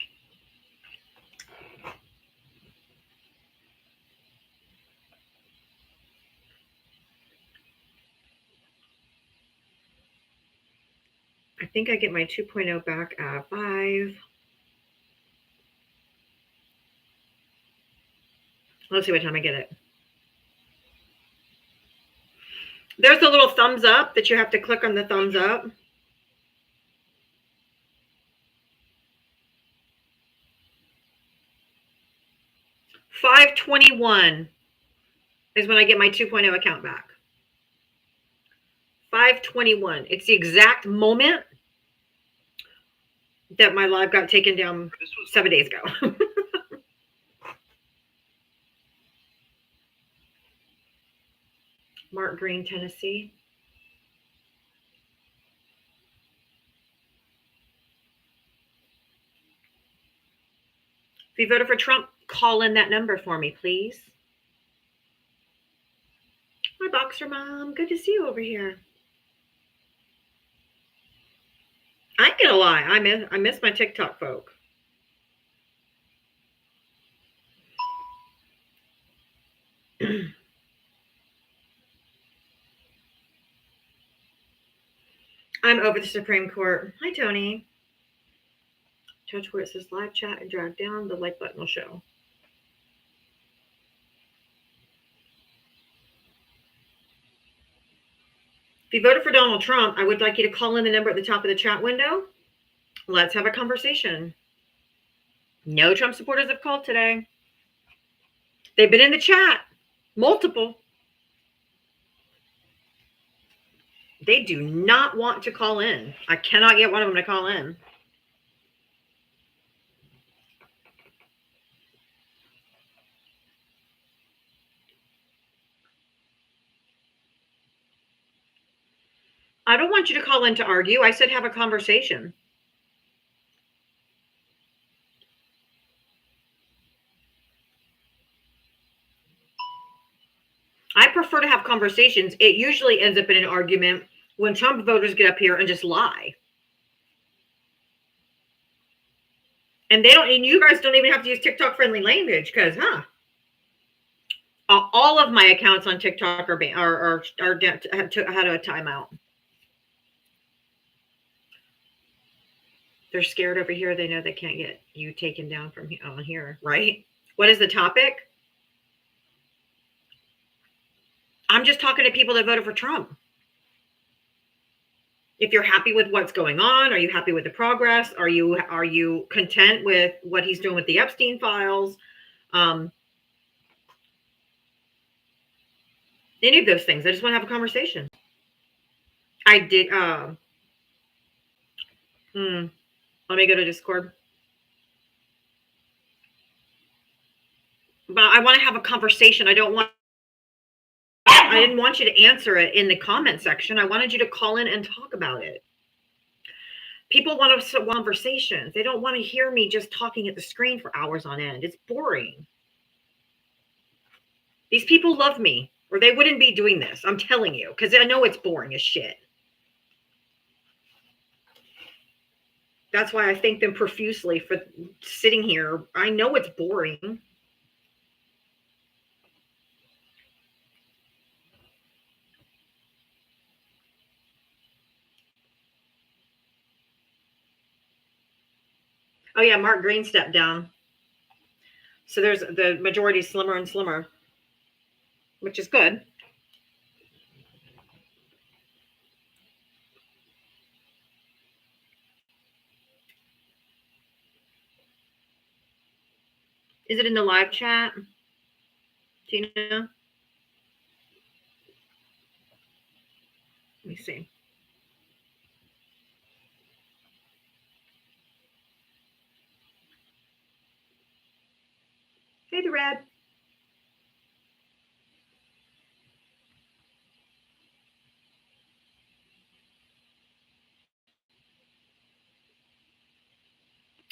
I think I get my 2.0 back at 5. Let's see what time I get it. There's a little thumbs up that you have to click on the thumbs up. $5.21 is when I get my 2.0 account back. $5.21. It's the exact moment that my live got taken down 7 days ago. Mark Green, Tennessee. If you voted for Trump, call in that number for me, please. My boxer mom, good to see you over here. I ain't gonna lie, I miss my TikTok folk. I'm over the Supreme Court. Hi, Tony. Touch where it says live chat and drag down. The like button will show. If you voted for Donald Trump, I would like you to call in the number at the top of the chat window. Let's have a conversation. No Trump supporters have called today. They've been in the chat. Multiple. They do not want to call in. I cannot get one of them to call in. I don't want you to call in to argue. I said have a conversation. I prefer to have conversations. It usually ends up in an argument when Trump voters get up here and just lie. And they don't, and you guys don't even have to use TikTok friendly language because, all of my accounts on TikTok are had a timeout. They're scared over here. They know they can't get you taken down from on here, right? What is the topic? I'm just talking to people that voted for Trump. If you're happy with what's going on, are you happy with the progress? Are you content with what he's doing with the Epstein files? Any of those things. I just want to have a conversation. I did. Let me go to Discord. But I want to have a conversation. I didn't want you to answer it in the comment section. I wanted you to call in and talk about it. People want conversations. They don't want to hear me just talking at the screen for hours on end. It's boring. These people love me, or they wouldn't be doing this. I'm telling you, because I know it's boring as shit. That's why I thank them profusely for sitting here. I know it's boring. Oh yeah, Mark Green stepped down. So there's the majority slimmer and slimmer, which is good. Is it in the live chat, Tina? me see. Hey, the red.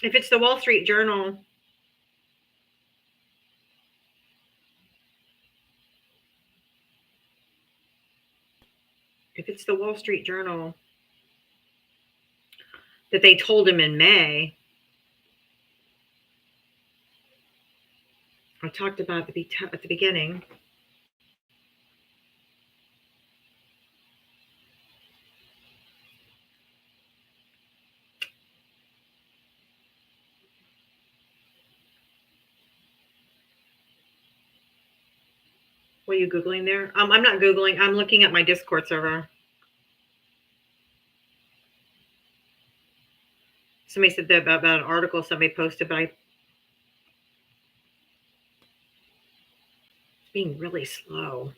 If it's the Wall Street Journal, that they told him in May, I talked about at the beginning. What are you Googling there? I'm not Googling. I'm looking at my Discord server. Somebody said that about an article somebody posted, but it's being really slow.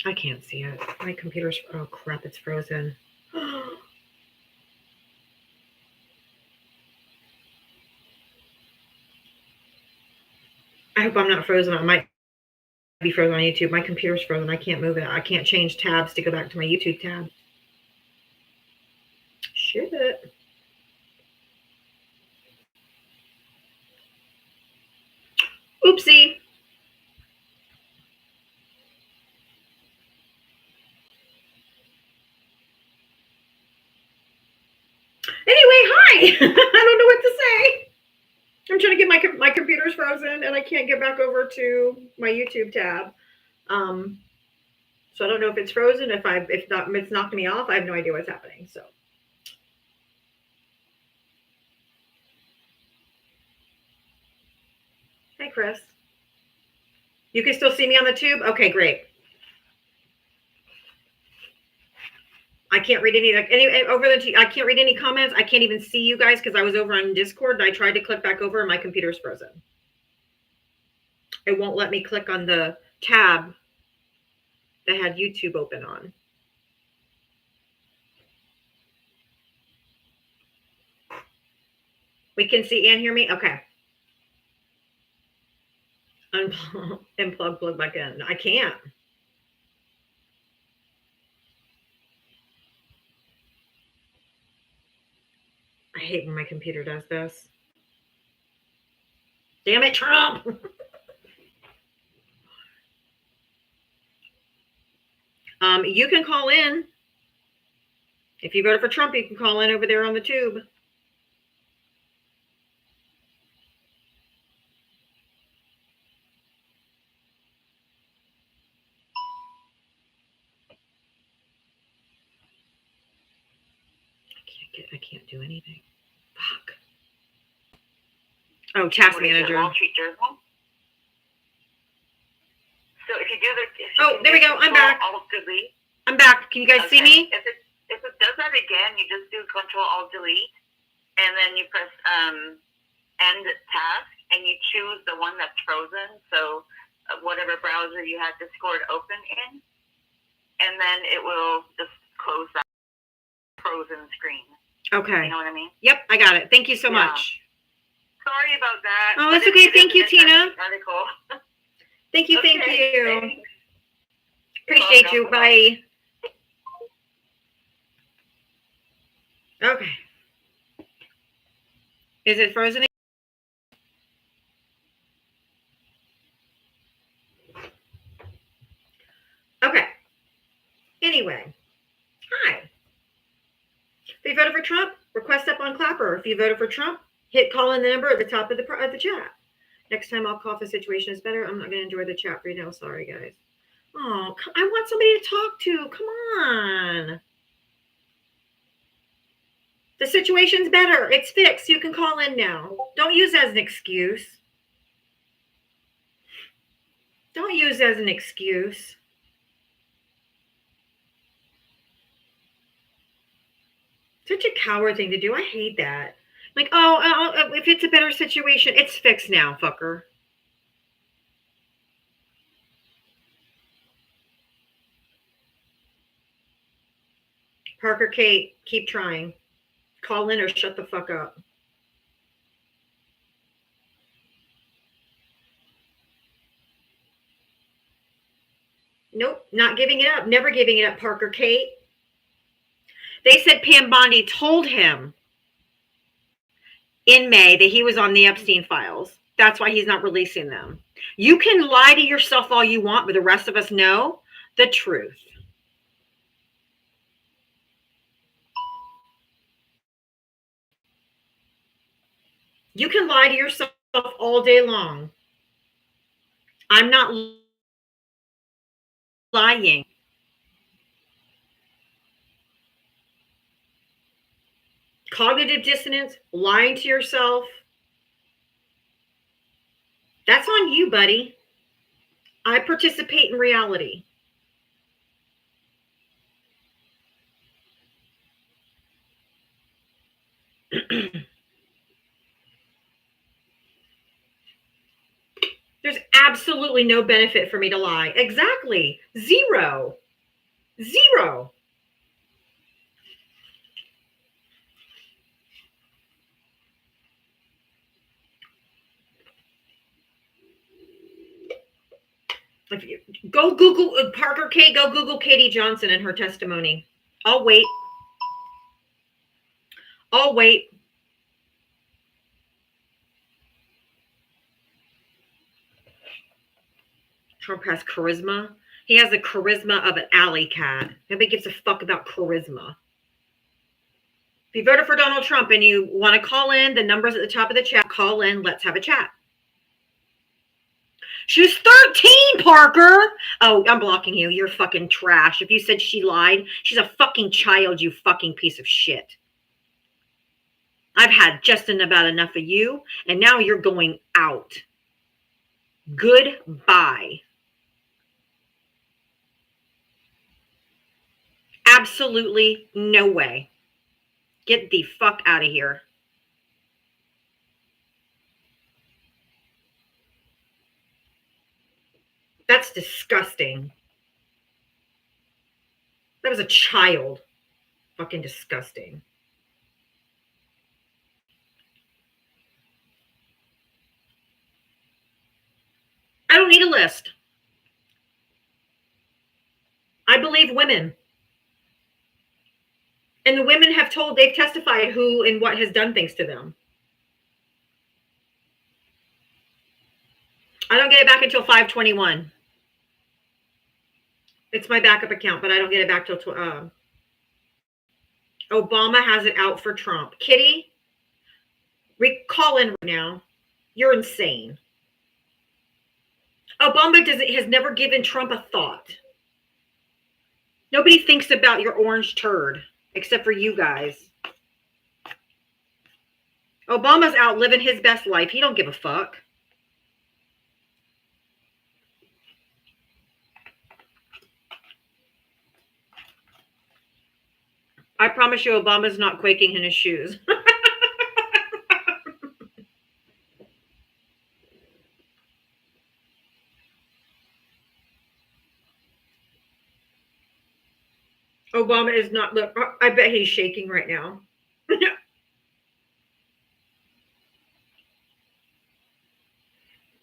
I can't see it. My computer's, oh crap, it's frozen. I hope I'm not frozen. I might be frozen on YouTube. My computer's frozen. I can't move it. I can't change tabs to go back to my YouTube tab. Shit. Oopsie. Anyway, hi. I don't know what to say. I'm trying to get my computer's frozen and I can't get back over to my YouTube tab. So I don't know if it's frozen. If it's knocked me off. I have no idea what's happening. So. Hey, Chris. You can still see me on the tube? Okay, great. I can't read any I can't read any comments. I can't even see you guys because I was over on Discord and I tried to click back over and my computer's frozen. It won't let me click on the tab that had YouTube open on. We can see and hear me? Okay. Unplug, plug back in. I can't. I hate when my computer does this. Damn it, Trump! You can call in. If you voted for Trump, you can call in over there on the tube. I can't do anything. Fuck. Oh, task manager. Wall Street Journal. So if you do oh, there we go. I'm back. Alt-Delete. I'm back. Can you guys see me? If it does that again, you just do Control-Alt-Delete, and then you press End Task, and you choose the one that's frozen. So whatever browser you had Discord open in, and then it will just close that frozen screen. Okay. You know what I mean? Yep, I got it. Thank you so much. Sorry about that. Oh, that's okay. Thank you, Tina. Article. Thank you. Okay, thank you. Thanks. Appreciate you. Bye. Okay. Is it frozen? Okay. Anyway. Hi. If you voted for Trump, request up on Clapper. If you voted for Trump, hit call in the number at the top of the chat. Next time I'll call if the situation is better. I'm not going to enjoy the chat right now. Sorry, guys. Oh, I want somebody to talk to. Come on. The situation's better. It's fixed. You can call in now. Don't use it as an excuse. Don't use it as an excuse. Such a coward thing to do. I hate that. Like, oh, if it's a better situation, it's fixed now, fucker. Parker Kate, keep trying. Call in or shut the fuck up. Nope, not giving it up. Never giving it up, Parker Kate. They said Pam Bondi told him in May that he was on the Epstein files. That's why he's not releasing them. You can lie to yourself all you want, but the rest of us know the truth. You can lie to yourself all day long. I'm not lying. Cognitive dissonance, lying to yourself. That's on you, buddy. I participate in reality. There's absolutely no benefit for me to lie. Exactly. Zero. Zero. If you go Google Parker K, go Google Katie Johnson and her testimony. I'll wait. I'll wait. Trump has charisma. He has the charisma of an alley cat. Nobody gives a fuck about charisma. If you voted for Donald Trump and you want to call in, the number's at the top of the chat. Call in. Let's have a chat. She's 13, Parker. Oh, I'm blocking you. You're fucking trash. If you said she lied, she's a fucking child, you fucking piece of shit. I've had just about enough of you, and now you're going out. Goodbye. Absolutely no way. Get the fuck out of here. That's disgusting. That was a child. Fucking disgusting. I don't need a list. I believe women. And the women have they've testified who and what has done things to them. I don't get it back until 5/21. It's my backup account, but I don't get it back till Obama has it out for Trump. Kitty, call in right now. You're insane. Obama has never given Trump a thought. Nobody thinks about your orange turd except for you guys. Obama's out living his best life. He don't give a fuck. I promise you Obama's not quaking in his shoes. Obama is not, look, I bet he's shaking right now.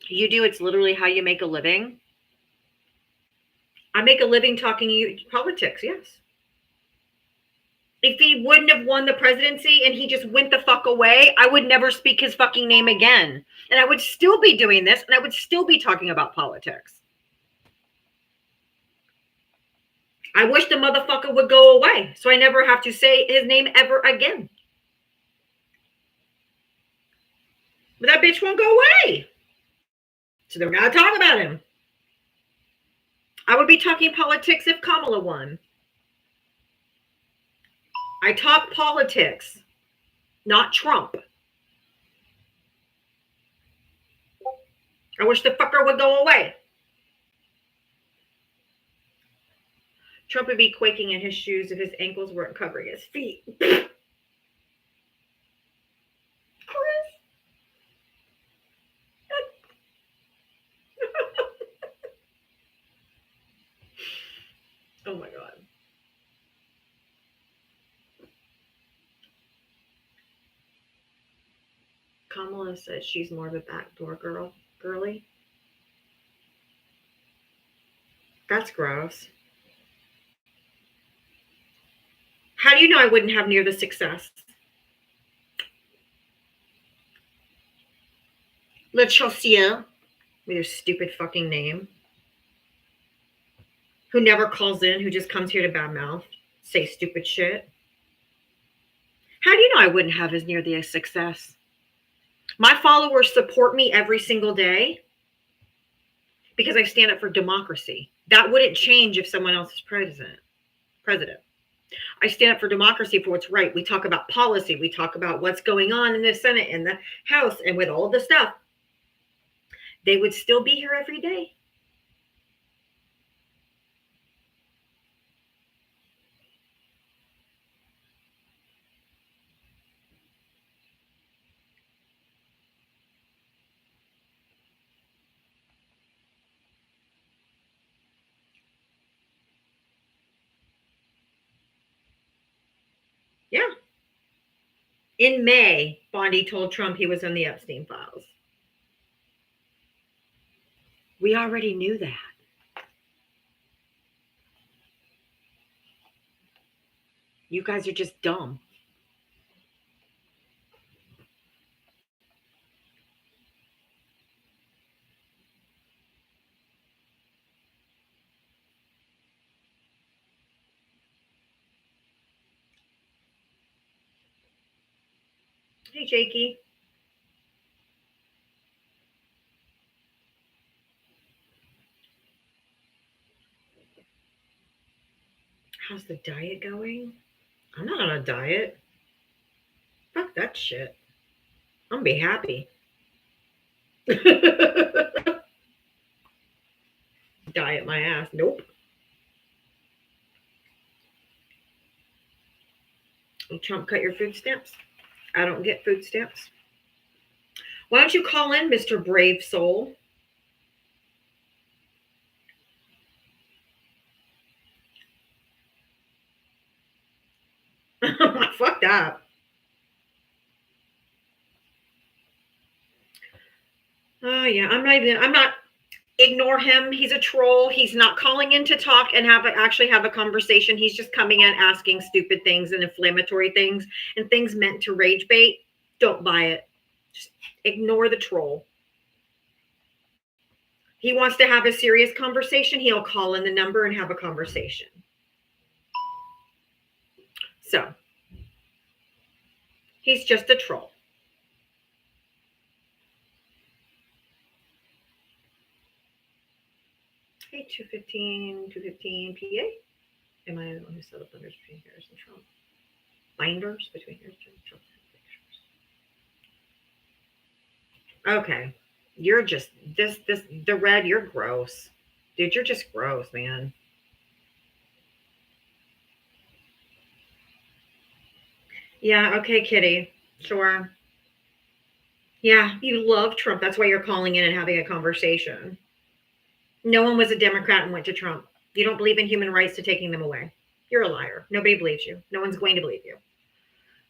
You do, it's literally how you make a living. I make a living talking politics, yes. If he wouldn't have won the presidency and he just went the fuck away, I would never speak his fucking name again. And I would still be doing this, and I would still be talking about politics. I wish the motherfucker would go away so I never have to say his name ever again. But that bitch won't go away. So they're going to talk about him. I would be talking politics if Kamala won. I talk politics, not Trump. I wish the fucker would go away. Trump would be quaking in his shoes if his ankles weren't covering his feet. Chris. Oh my God. Kamala said she's more of a backdoor girly. That's gross. How do you know I wouldn't have near the success? Le Chaussier, with your stupid fucking name, who never calls in, who just comes here to badmouth, say stupid shit. How do you know I wouldn't have as near the success? My followers support me every single day because I stand up for democracy. That wouldn't change if someone else is president. I stand up for democracy, for what's right. We talk about policy. We talk about what's going on in the Senate and the House and with all the stuff. They would still be here every day. Yeah. In May, Bondi told Trump he was on the Epstein files. We already knew that. You guys are just dumb. Hey, Jakey. How's the diet going? I'm not on a diet. Fuck that shit. I'm gonna be happy. Diet my ass. Nope. Trump cut your food stamps. I don't get food stamps. Why don't you call in, Mr. Brave Soul? Fuck that. Oh yeah, I'm not ignore him. He's a troll. He's not calling in to talk and actually have a conversation. He's just coming in asking stupid things and inflammatory things and things meant to rage bait. Don't buy it. Just ignore the troll. He wants to have a serious conversation. He'll call in the number and have a conversation. So, he's just a troll. Hey, 215 PA. Am I the one who set up binders between Harris and Trump? Binders between Harris and Trump. Okay. You're just the red, you're gross. Dude, you're just gross, man. Yeah, okay, Kitty. Sure. Yeah, you love Trump. That's why you're calling in and having a conversation. No one was a Democrat and went to Trump. You don't believe in human rights to taking them away. You're a liar. Nobody believes you. No one's going to believe you.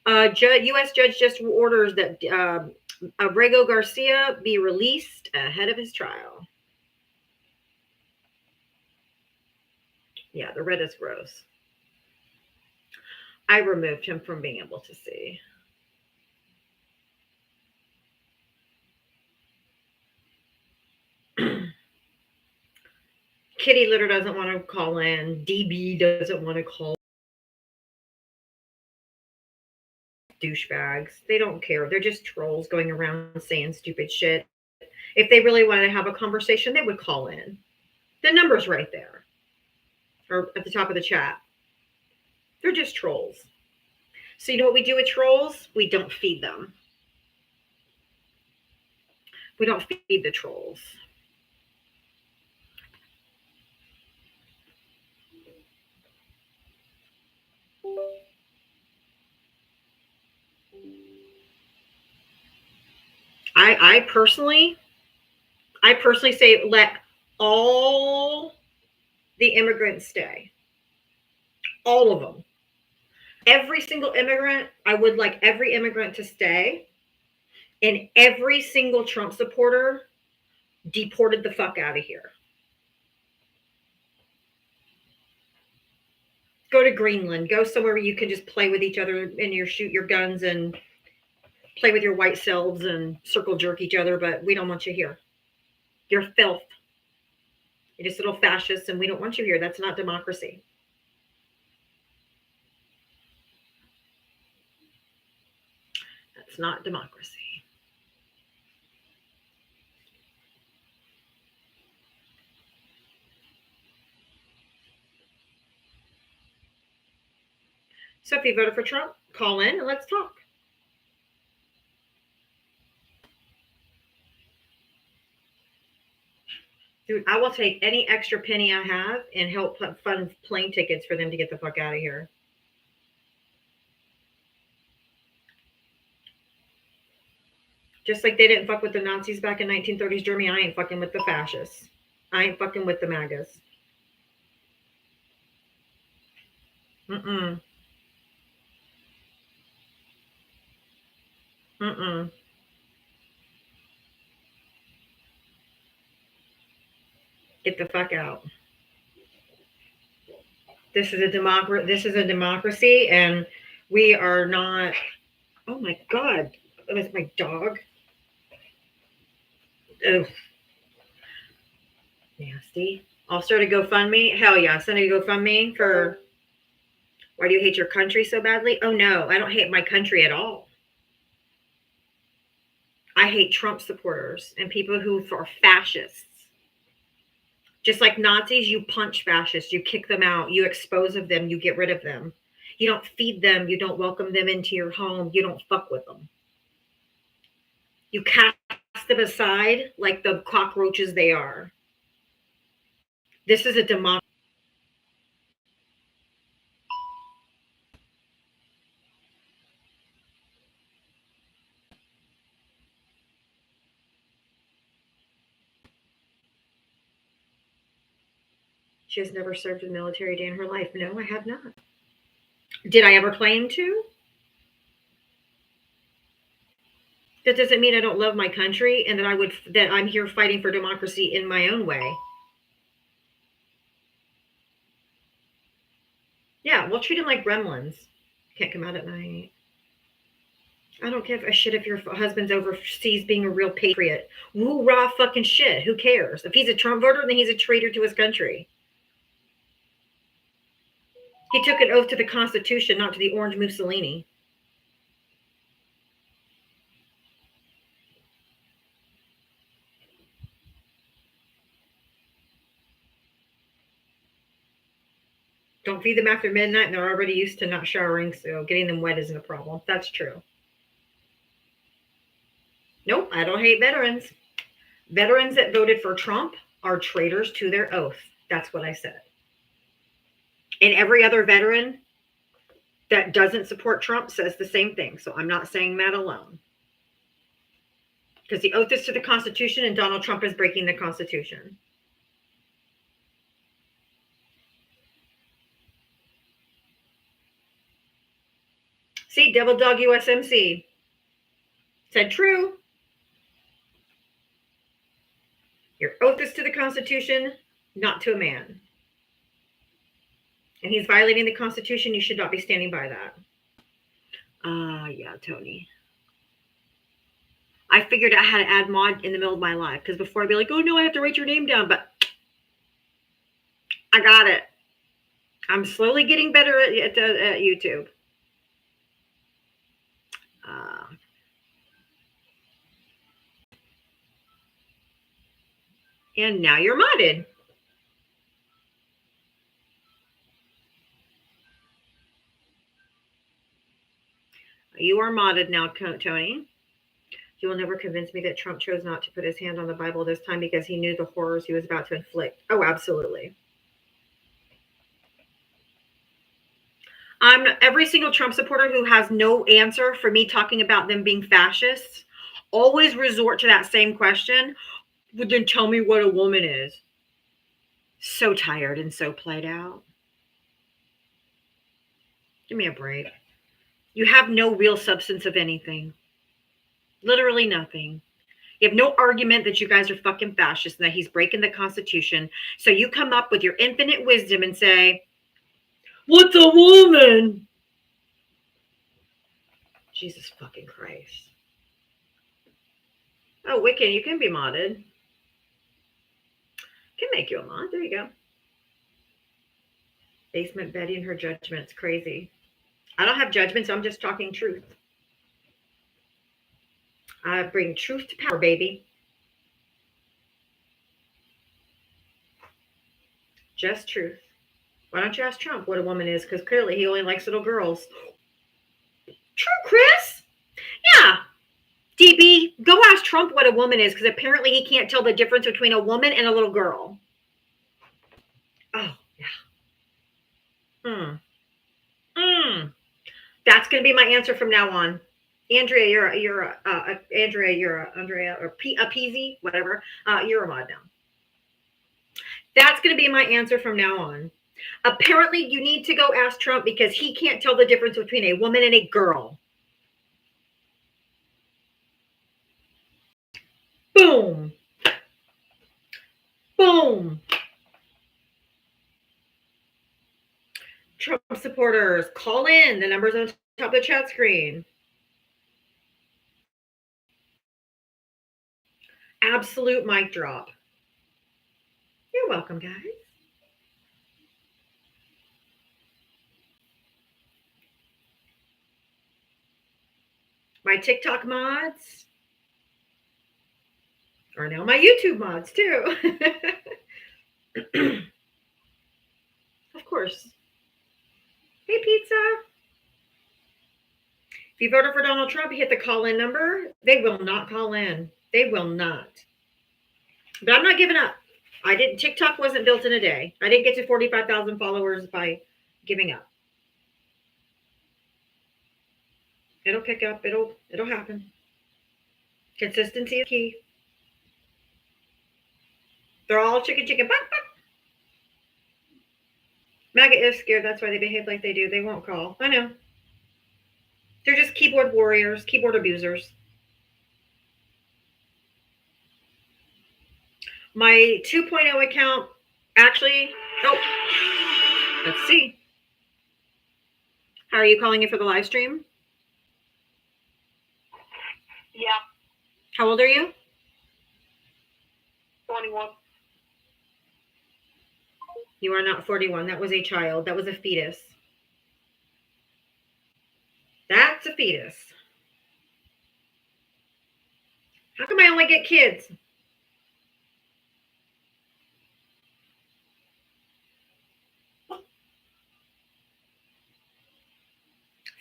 U.S. judge just orders that Abrego Garcia be released ahead of his trial. Yeah, the red is gross. I removed him from being able to see. Kitty Litter doesn't want to call in. DB doesn't want to call. Douchebags. They don't care. They're just trolls going around saying stupid shit. If they really wanted to have a conversation, they would call in. The number's right there, or at the top of the chat. They're just trolls. So you know what we do with trolls? We don't feed them. We don't feed the trolls. I personally say let all the immigrants stay. All of them. Every single immigrant, I would like every immigrant to stay. And every single Trump supporter deported the fuck out of here. Go to Greenland. Go somewhere where you can just play with each other and shoot your guns and play with your white selves and circle jerk each other, but we don't want you here. You're filth. You're just little fascists, and we don't want you here. That's not democracy. That's not democracy. So if you voted for Trump, call in and let's talk. Dude, I will take any extra penny I have and help fund plane tickets for them to get the fuck out of here. Just like they didn't fuck with the Nazis back in 1930s Germany, I ain't fucking with the fascists. I ain't fucking with the MAGAs. Mm-mm. Mm-mm. Get the fuck out. This is a democracy, and we are not. Oh my god, that's my dog. Ugh. Nasty. I'll start a GoFundMe. Hell yeah, send a GoFundMe for. Why do you hate your country so badly? Oh no, I don't hate my country at all. I hate Trump supporters and people who are fascists. Just like Nazis, you punch fascists, you kick them out, you expose of them, you get rid of them. You don't feed them, you don't welcome them into your home, you don't fuck with them. You cast them aside like the cockroaches they are. This is a democracy. She has never served in the military a day in her life. No, I have not. Did I ever claim to? That doesn't mean I don't love my country and that I'm here fighting for democracy in my own way. Yeah, we'll treat them like gremlins. Can't come out at night. I don't give a shit if your husband's overseas being a real patriot. Woo rah fucking shit. Who cares? If he's a Trump voter, then he's a traitor to his country. He took an oath to the Constitution, not to the orange Mussolini. Don't feed them after midnight, and they're already used to not showering, so getting them wet isn't a problem. That's true. Nope, I don't hate veterans. Veterans that voted for Trump are traitors to their oath. That's what I said. And every other veteran that doesn't support Trump says the same thing. So I'm not saying that alone. Because the oath is to the Constitution, and Donald Trump is breaking the Constitution. See, Devil Dog USMC said true. Your oath is to the Constitution, not to a man. And he's violating the Constitution. You should not be standing by that. Yeah, Tony. I figured out how to add mod in the middle of my life. Because before I'd be like, oh no, I have to write your name down. But I got it. I'm slowly getting better at YouTube. And now you're modded. You are modded now, Tony. You will never convince me that Trump chose not to put his hand on the Bible this time because he knew the horrors he was about to inflict. Oh, absolutely. Every single Trump supporter who has no answer for me talking about them being fascists always resort to that same question. Well, then tell me what a woman is. So tired and so played out. Give me a break. You have no real substance of anything. Literally nothing. You have no argument that you guys are fucking fascists and that he's breaking the Constitution. So you come up with your infinite wisdom and say, what's a woman? Jesus fucking Christ. Oh, Wiccan, you can be modded. Can make you a mod. There you go. Basement Betty and her judgments. Crazy. I don't have judgments. I'm just talking truth. I bring truth to power, baby. Just truth. Why don't you ask Trump what a woman is? Because clearly he only likes little girls. True, Chris. Yeah. DB, go ask Trump what a woman is, because apparently he can't tell the difference between a woman and a little girl. Oh, yeah. That's going to be my answer from now on. Andrea, Andrea, or Peasy, whatever. You're a mod now. That's going to be my answer from now on. Apparently, you need to go ask Trump because he can't tell the difference between a woman and a girl. Boom. Boom. Trump supporters, call in. The number's on top of the chat screen. Absolute mic drop. You're welcome, guys. My TikTok mods are now my YouTube mods, too. Of course. Hey, pizza. If you voted for Donald Trump, hit the call-in number. They will not call in. They will not. But I'm not giving up. TikTok wasn't built in a day. I didn't get to 45,000 followers by giving up. It'll pick up. It'll happen. Consistency is key. They're all chicken. Buck, buck. MAGA is scared. That's why they behave like they do. They won't call. I know. They're just keyboard warriors, keyboard abusers. My 2.0 account, actually, let's see. How are you calling it for the live stream? Yeah. How old are you? 21. You are not 41. That was a child. That was a fetus. That's a fetus. How come I only get kids?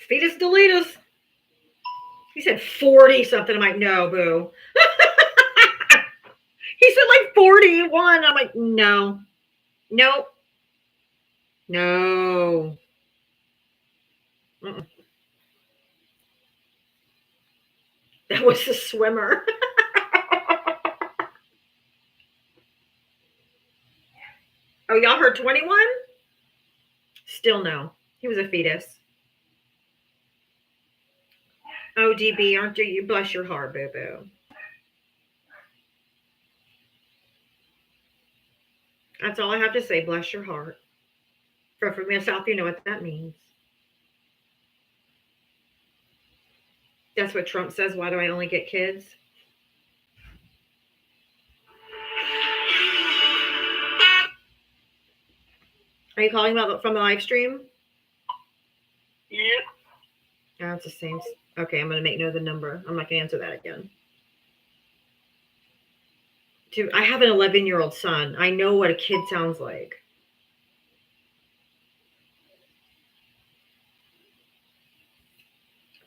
Fetus deletus. He said 40 something. I'm like, no, boo. He said like 41. I'm like, no. Nope. No. Mm-mm. That was the swimmer. Oh, y'all heard 21? Still no. He was a fetus. Oh, DB, aren't you? Bless your heart, boo-boo. That's all I have to say. Bless your heart. From the South, you know what that means. That's what Trump says. Why do I only get kids? Are you calling about from the live stream? Yeah. Oh, it's the same. Okay, I'm going to make note of the number. I'm not going to answer that again. Dude, I have an 11-year-old son. I know what a kid sounds like.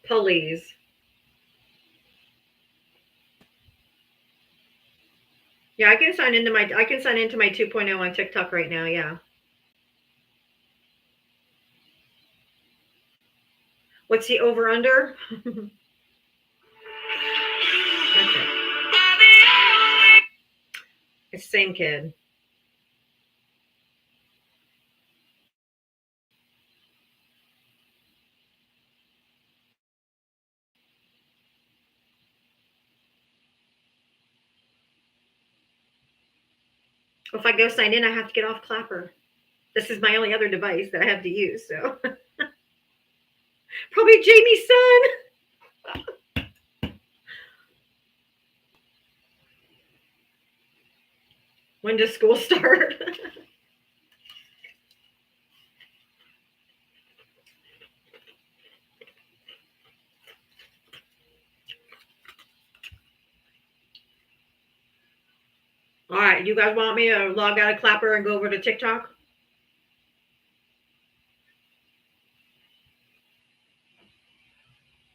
Please. Yeah, I can sign into my 2.0 on TikTok right now. Yeah. What's the over under? Okay. It's the same kid. If I go sign in, I have to get off Clapper. This is my only other device that I have to use, so. Probably Jamie's son. When does school start? All right, you guys want me to log out of Clapper and go over to TikTok?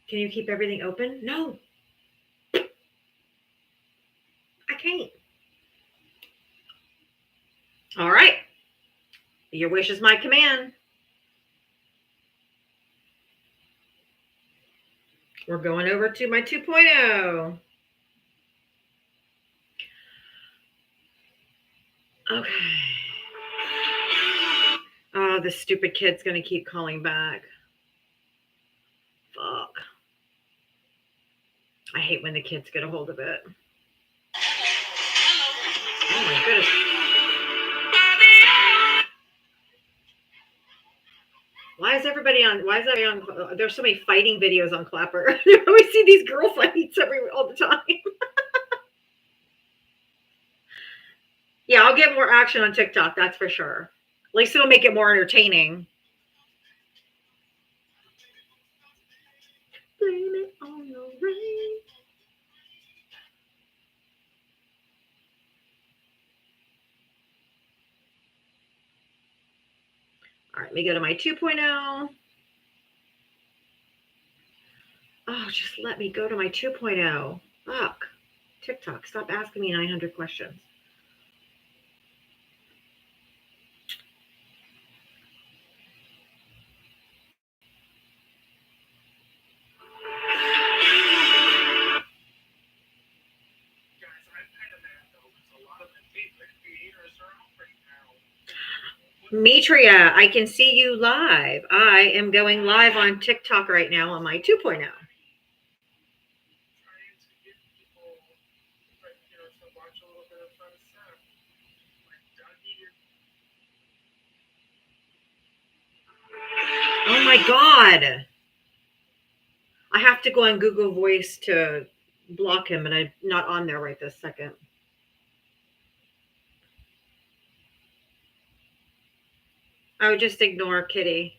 Can you keep everything open? No. I can't. All right. Your wish is my command. We're going over to my 2.0. Okay. Oh, this stupid kid's going to keep calling back. Fuck. I hate when the kids get a hold of it. Oh my goodness. Why is everybody on? There's so many fighting videos on Clapper. We see these girl fights all the time. Yeah, I'll get more action on TikTok, that's for sure. At least it'll make it more entertaining. Blame it on the rain. All right, let me go to my 2.0. Oh, just let me go to my 2.0. Fuck. TikTok, stop asking me 900 questions. Mitria, I can see you live. I am going live on TikTok right now on my 2.0. Oh my God. I have to go on Google Voice to block him, and I'm not on there right this second. I would just ignore Kitty.